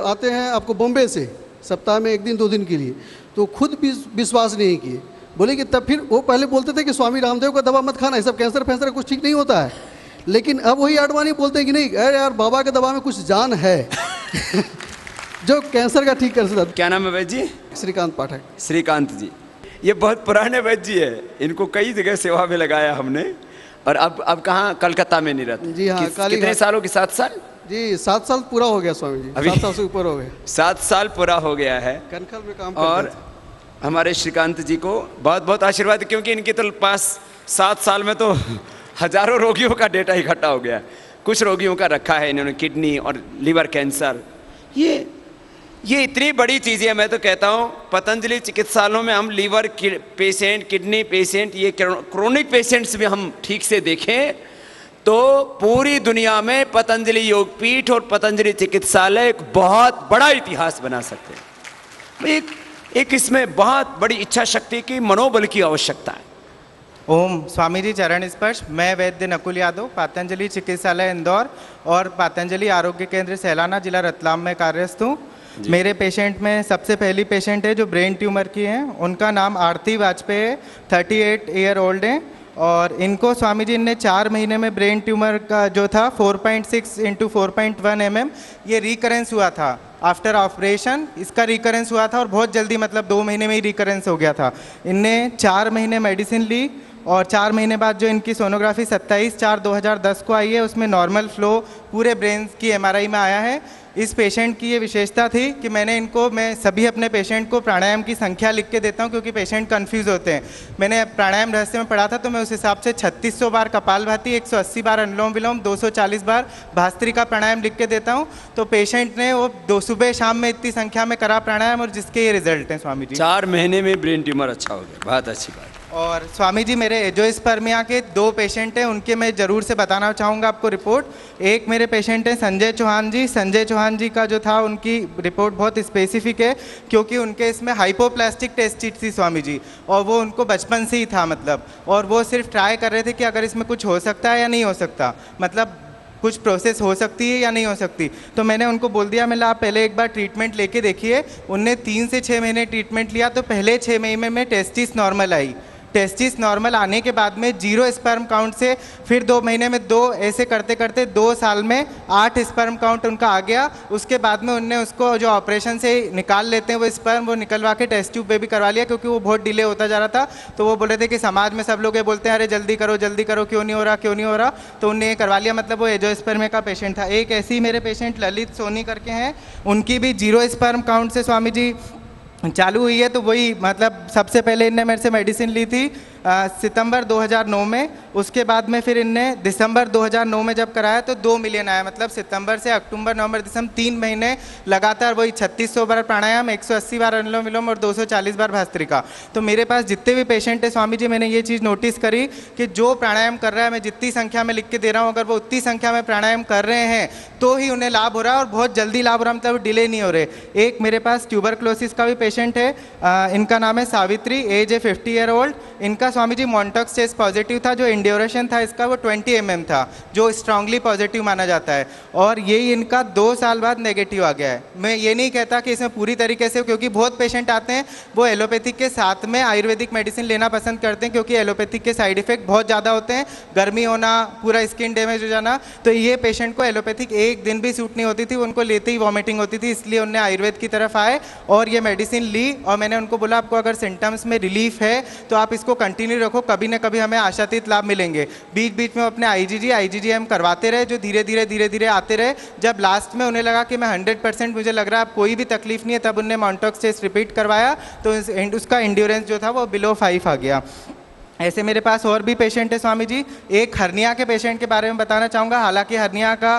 Speaker 2: आते हैं आपको बॉम्बे से सप्ताह में 1 दिन 2 दिन के लिए, तो खुद भी विश्वास नहीं किए। बोले कि तब फिर वो पहले बोलते थे कि स्वामी रामदेव का दवा मत खाना, ये सब कैंसर फैंसर कुछ ठीक नहीं होता है। लेकिन अब वही आडवाणी बोलते हैं कि नहीं, अरे यार बाबा के दवा में कुछ जान है जो कैंसर का ठीक कर सकता।
Speaker 1: क्या नाम है वैद्य जी?
Speaker 2: श्रीकांत पाठक।
Speaker 1: श्रीकांत जी, ये बहुत पुराने वैद्य जी है, इनको कई जगह सेवा में लगाया हमने। और अब कहाँ? कलकत्ता में नहीं रहते?
Speaker 2: जी हाँ।
Speaker 1: कितने सालों की? 7 साल
Speaker 2: जी, 7 साल पूरा हो गया स्वामी जी, 7 साल से ऊपर हो गया।
Speaker 1: 7 साल पूरा हो गया है।
Speaker 2: कनखल में काम
Speaker 1: और हमारे श्रीकांत जी को बहुत बहुत आशीर्वाद, क्योंकि इनके तो पास 7 साल में तो हजारों रोगियों का डेटा इकट्ठा हो गया। कुछ रोगियों का रखा है इन्होंने, किडनी और लीवर कैंसर। ये इतनी बड़ी चीज़ें, मैं तो कहता हूँ पतंजलि चिकित्सालयों में हम लीवर पेशेंट, किडनी पेशेंट, ये क्रोनिक पेशेंट्स भी हम ठीक से देखें तो पूरी दुनिया में पतंजलि योगपीठ और पतंजलि चिकित्सालय एक बहुत बड़ा इतिहास बना सकते हैं। एक इसमें बहुत बड़ी इच्छा शक्ति की, मनोबल की आवश्यकता है।
Speaker 16: ओम स्वामी जी चरण स्पर्श। मैं वैद्य नकुल यादव, पतंजलि चिकित्सालय इंदौर और पतंजलि आरोग्य केंद्र सैलाना, जिला रतलाम में कार्यरत हूँ। मेरे पेशेंट में सबसे पहली पेशेंट है जो ब्रेन ट्यूमर की है, उनका नाम आरती वाजपेयी, 38 ईयर ओल्ड है। और इनको स्वामी जी ने 4 महीने में ब्रेन ट्यूमर का जो था 4.6 × 4.1 mm ये रिकरेंस हुआ था। आफ्टर ऑपरेशन इसका रिकरेंस हुआ था और बहुत जल्दी, मतलब 2 महीने में ही रिकरेंस हो गया था। इनने 4 महीने मेडिसिन ली और 4 महीने बाद जो इनकी सोनोग्राफी 27/4/2010 को आई है, उसमें नॉर्मल फ्लो पूरे ब्रेन की MRI में आया है। इस पेशेंट की ये विशेषता थी कि मैं सभी अपने पेशेंट को प्राणायाम की संख्या लिख के देता हूं, क्योंकि पेशेंट कंफ्यूज होते हैं। मैंने प्राणायाम रहस्य में पढ़ा था, तो मैं उस हिसाब से 3600 बार कपालभाति, 180 बार अनुलोम विलोम, 240 बार भास्त्रिका प्राणायाम लिख के देता हूं। तो पेशेंट ने वो सुबह शाम में इतनी संख्या में करा प्राणायाम, और जिसके ये रिजल्ट हैं स्वामी जी।
Speaker 1: 4 महीने में ब्रेन ट्यूमर अच्छा हो गया, बहुत अच्छी बात।
Speaker 16: और स्वामी जी मेरे एंजियोस्पर्मिया के 2 पेशेंट हैं, उनके मैं ज़रूर से बताना चाहूँगा आपको रिपोर्ट। एक मेरे पेशेंट हैं संजय चौहान जी। संजय चौहान जी का जो था, उनकी रिपोर्ट बहुत स्पेसिफिक है, क्योंकि उनके इसमें हाइपोप्लास्टिक टेस्टिस थी स्वामी जी, और वो उनको बचपन से ही था, मतलब। और वो सिर्फ ट्राई कर रहे थे कि अगर इसमें कुछ हो सकता है या नहीं हो सकता, मतलब
Speaker 3: कुछ प्रोसेस हो सकती है या नहीं हो सकती। तो मैंने उनको बोल दिया, मैंने आप पहले एक बार ट्रीटमेंट लेके देखिए। उनने 3 से 6 महीने ट्रीटमेंट लिया, तो पहले 6 महीने में टेस्टिस नॉर्मल आई। टेस्टिस नॉर्मल आने के बाद में 0 स्पर्म काउंट से फिर 2 महीने में 2, ऐसे करते करते 2 साल में 8 स्पर्म काउंट उनका आ गया। उसके बाद में उनने उसको जो ऑपरेशन से निकाल लेते हैं वो स्पर्म, वो निकलवा के टेस्ट ट्यूब पे भी करवा लिया, क्योंकि वो बहुत डिले होता जा रहा था। तो वो बोल रहे थे कि समाज में सब लोग ये बोलते हैं अरे जल्दी करो क्यों नहीं हो रहा, क्यों नहीं हो रहा। तो उनने ये करवा लिया, मतलब वो एंजियोस्पर्म का पेशेंट था। एक ऐसे ही मेरे पेशेंट ललित सोनी करके हैं, उनकी भी 0 स्पर्म काउंट से स्वामी जी चालू हुई है। तो वही मतलब सबसे पहले इनने मेरे से मेडिसिन ली थी सितंबर 2009 में। उसके बाद में फिर इनने दिसंबर 2009 में जब कराया तो 2 मिलियन आया, मतलब सितंबर से अक्टूबर नवंबर दिसंबर 3 महीने लगातार वही 3600 बार प्राणायाम, 180 बार अनुलोम विलोम और 240 बार भस्त्रिका। तो मेरे पास जितने भी पेशेंट है स्वामी जी, मैंने ये चीज़ नोटिस करी कि जो प्राणायाम कर रहा है, मैं जितनी संख्या में लिख के दे रहा हूँ, अगर वो उतनी संख्या में प्राणायाम कर रहे हैं तो ही उन्हें लाभ हो रहा है, और बहुत जल्दी लाभ हो रहा है, मतलब डिले नहीं हो रहे। एक मेरे पास ट्यूबरक्लोसिस का भी पेशेंट है, इनका नाम है सावित्री, एज है 50 ईयर ओल्ड। इनका Swami ji Mantoux test positive था, जो इंड्योरेशन था इसका वो 20 mm था, जो स्ट्रांगली पॉजिटिव माना जाता है, और यही इनका 2 साल बाद नेगेटिव आ गया है। मैं ये नहीं कहता कि इसमें पूरी तरीके से, क्योंकि बहुत पेशेंट आते हैं वो एलोपैथिक के साथ में आयुर्वेदिक मेडिसिन लेना पसंद करते हैं, क्योंकि एलोपैथिक के साइड इफेक्ट बहुत ज़्यादा होते हैं, गर्मी होना, पूरा स्किन डैमेज हो जाना। तो ये पेशेंट को एलोपैथिक एक दिन भी सूट नहीं होती थी, उनको लेते ही वॉमिटिंग होती थी, इसलिए उन्हें आयुर्वेद की तरफ आए और ये मेडिसिन ली। और मैंने उनको बोला आपको अगर सिम्टम्स में रिलीफ है तो आप इसको कंटिन्यू रखो, कभी ना कभी हमें आशातीत लाभ मिलेंगे। बीच बीच में अपने IgG करवाते रहे, जो धीरे धीरे आते रहे। जब लास्ट में उन्हें लगा कि मैं 100% मुझे लग रहा है अब कोई भी तकलीफ नहीं है, तब उन्हें मॉन्टॉक्स टेस्ट रिपीट करवाया, तो उसका इंड्योरेंस जो था वो बिलो 5 आ गया। ऐसे मेरे पास और भी पेशेंट है स्वामी जी। एक हर्निया के पेशेंट के बारे में बताना चाहूँगा। हालांकि हर्निया का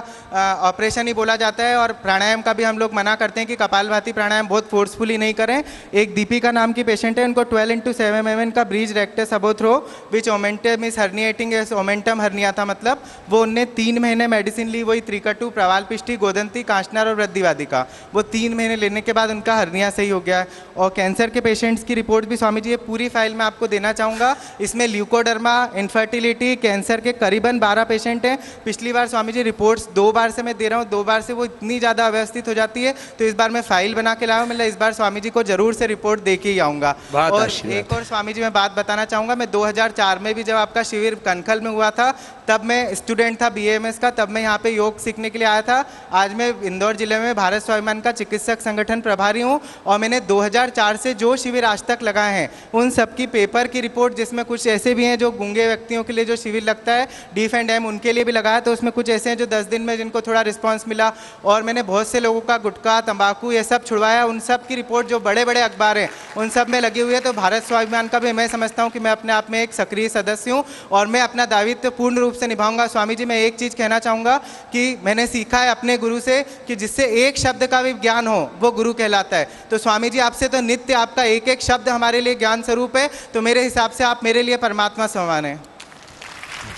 Speaker 3: ऑपरेशन ही बोला जाता है, और प्राणायाम का भी हम लोग मना करते हैं कि कपालभाति प्राणायाम बहुत फोर्सफुली नहीं करें। एक दीपिका नाम की पेशेंट है, उनको 12x7 mm का ब्रीज रेक्टस अबोथ्रो which omentum is herniating, omentum hernia था, मतलब वो उनने 3 महीने मेडिसिन ली, वही त्रिकटु, प्रवाल पिष्टी, गोदंती, कांचनार और वृद्धिवादिका। वो 3 महीने लेने के बाद उनका हर्निया सही हो गया है। और कैंसर के पेशेंट्स की रिपोर्ट भी स्वामी जी ये पूरी फाइल में आपको देना चाहूँगा। इसमें ल्यूकोडर्मा, इनफर्टिलिटी, कैंसर के करीबन 12 पेशेंट हैं। पिछली बार स्वामी जी रिपोर्ट्स 2 बार से मैं दे रहा हूँ, 2 बार से वो इतनी ज़्यादा अव्यवस्थित हो जाती है, तो इस बार मैं फाइल बना के लाया हूँ। मतलब इस बार स्वामी जी को जरूर से रिपोर्ट दे के ही आऊँगा। और एक और स्वामी जी मैं बात बताना चाहूँगा, मैं 2004 में भी जब आपका शिविर कनखल में हुआ था, तब मैं स्टूडेंट था BAMS का, तब मैं यहाँ पे योग सीखने के लिए आया था। आज मैं इंदौर जिले में भारत स्वाभिमान का चिकित्सक संगठन प्रभारी हूँ, और मैंने 2004 से जो शिविर आज तक लगाए हैं उन सबकी पेपर की रिपोर्ट, जिसमें कुछ ऐसे भी हैं जो गूंगे व्यक्तियों के लिए जो शिविर लगता है डीफ एंड एम, उनके लिए भी लगाया, तो उसमें कुछ ऐसे हैं जो 10 दिन में जिनको थोड़ा रिस्पांस मिला। और मैंने बहुत से लोगों का गुटखा, तंबाकू ये सब छुड़वाया, उन सब की रिपोर्ट जो बड़े बड़े अखबार हैं उन सब में लगी हुई है। तो भारत स्वाभिमान का भी मैं समझता हूँ कि मैं अपने आप में एक सक्रिय सदस्य हूँ, और मैं अपना दायित्व पूर्ण रूप से निभाऊंगा। स्वामी जी मैं एक चीज़ कहना चाहूँगा कि मैंने सीखा है अपने गुरु से कि जिससे एक शब्द का भी ज्ञान हो वो गुरु कहलाता है। तो स्वामी जी आपसे तो नित्य आपका एक एक शब्द हमारे लिए ज्ञान स्वरूप है, तो मेरे हिसाब से आप मेरे लिए परमात्मा समान है।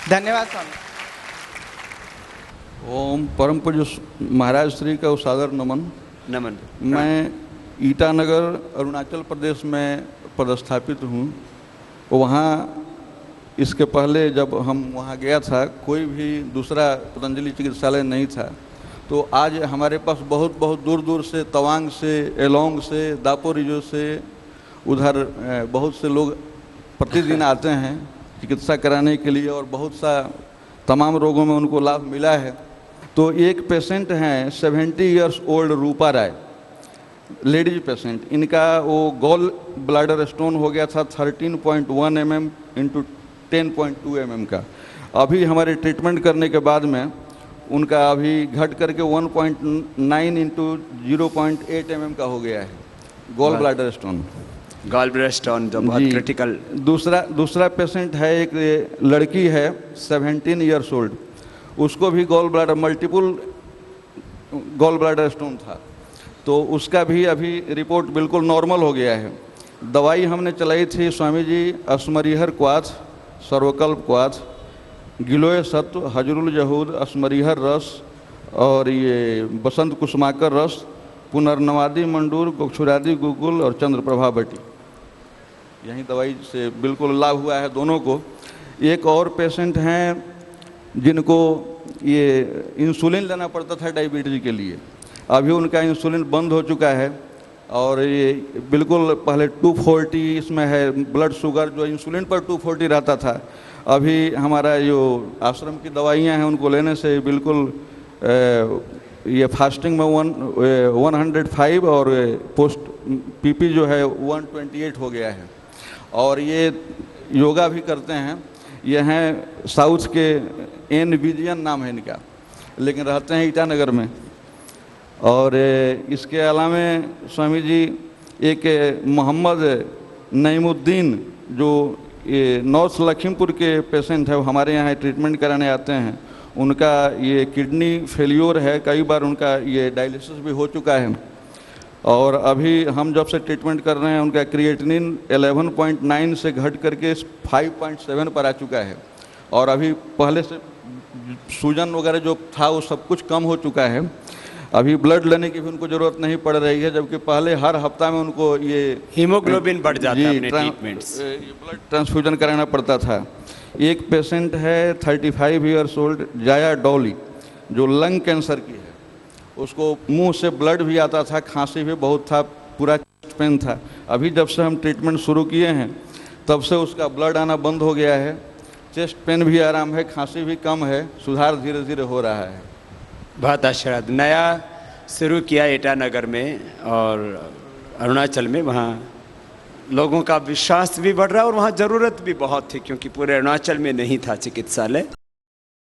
Speaker 3: धन्यवाद स्वामी।
Speaker 22: ओम परम पूज्य महाराज श्री का सादर नमन। मैं ईटानगर अरुणाचल प्रदेश में पदस्थापित हूँ। वहाँ इसके पहले जब हम वहाँ गया था, कोई भी दूसरा पतंजलि चिकित्सालय नहीं था। तो आज हमारे पास बहुत बहुत दूर दूर से, तवांग से, एलोंग से, दापोरिजो से, उधर बहुत से लोग प्रतिदिन आते हैं चिकित्सा कराने के लिए, और बहुत सा तमाम रोगों में उनको लाभ मिला है। तो एक पेशेंट हैं 70 इयर्स ओल्ड रूपा राय, लेडीज पेशेंट। इनका वो गॉल ब्लैडर स्टोन हो गया था 13.1 mm इंटू 10.2 mm का। अभी हमारे ट्रीटमेंट करने के बाद में उनका अभी घट करके 1.9 इंटू 0.8 mm का हो गया है gall bladder stone.
Speaker 1: Gall bladder stone जो बहुत क्रिटिकल।
Speaker 22: दूसरा पेशेंट है, एक लड़की है 17 इयर्स ओल्ड, उसको भी gall bladder, multiple gall bladder stone था, तो उसका भी अभी रिपोर्ट बिल्कुल नॉर्मल हो गया है। दवाई हमने चलाई थी स्वामी जी, अस्मरिहर क्वाथ, सर्वकल्प क्वाथ, गिलोय सत्व, हजरुल जहूद, अस्मरिहर रस और ये बसंत कुसुमाकर रस, पुनर्नवादी मंडूर, गोक्षुरादि गुगुल और चंद्रप्रभा बटी। यही दवाई से बिल्कुल लाभ हुआ है दोनों को। एक और पेशेंट हैं जिनको ये इंसुलिन लेना पड़ता था डायबिटीज़ के लिए, अभी उनका इंसुलिन बंद हो चुका है और ये बिल्कुल पहले 240 इसमें है ब्लड शुगर, जो इंसुलिन पर 240 रहता था, अभी हमारा जो आश्रम की दवाइयाँ हैं उनको लेने से बिल्कुल ये फास्टिंग में 105 और पोस्ट पीपी जो है 128 हो गया है। और ये योगा भी करते हैं, ये हैं साउथ के एन विजयन नाम है इनका, लेकिन रहते हैं ईटानगर में। और इसके अलावा स्वामी जी एक मोहम्मद नईमुद्दीन जो ये नॉर्थ लखीमपुर के पेशेंट है, वो हमारे यहाँ ट्रीटमेंट कराने आते हैं। उनका ये किडनी फेलियोर है, कई बार उनका ये डायलिसिस भी हो चुका है और अभी हम जब से ट्रीटमेंट कर रहे हैं उनका क्रिएटिनिन 11.9 से घट करके 5.7 पर आ चुका है और अभी पहले से सूजन वगैरह जो था वो सब कुछ कम हो चुका है। अभी ब्लड लेने की भी उनको ज़रूरत नहीं पड़ रही है, जबकि पहले हर हफ्ता में उनको ये
Speaker 1: हीमोग्लोबिन बढ़ जाता है अपने ट्रीटमेंट्स,
Speaker 22: ब्लड ट्रांसफ्यूजन कराना पड़ता था। एक पेशेंट है 35 ईयर्स ओल्ड जाया डॉली, जो लंग कैंसर की है, उसको मुंह से ब्लड भी आता था, खांसी भी बहुत था, पूरा चेस्ट पेन था। अभी जब से हम ट्रीटमेंट शुरू किए हैं तब से उसका ब्लड आना बंद हो गया है, चेस्ट पेन भी आराम है, खांसी भी कम है, सुधार धीरे धीरे हो रहा है।
Speaker 1: बहुत आशीर्वाद। नया शुरू किया ईटानगर में और अरुणाचल में, वहाँ लोगों का विश्वास भी बढ़ रहा है और वहाँ ज़रूरत भी बहुत थी क्योंकि पूरे अरुणाचल में नहीं था चिकित्सालय।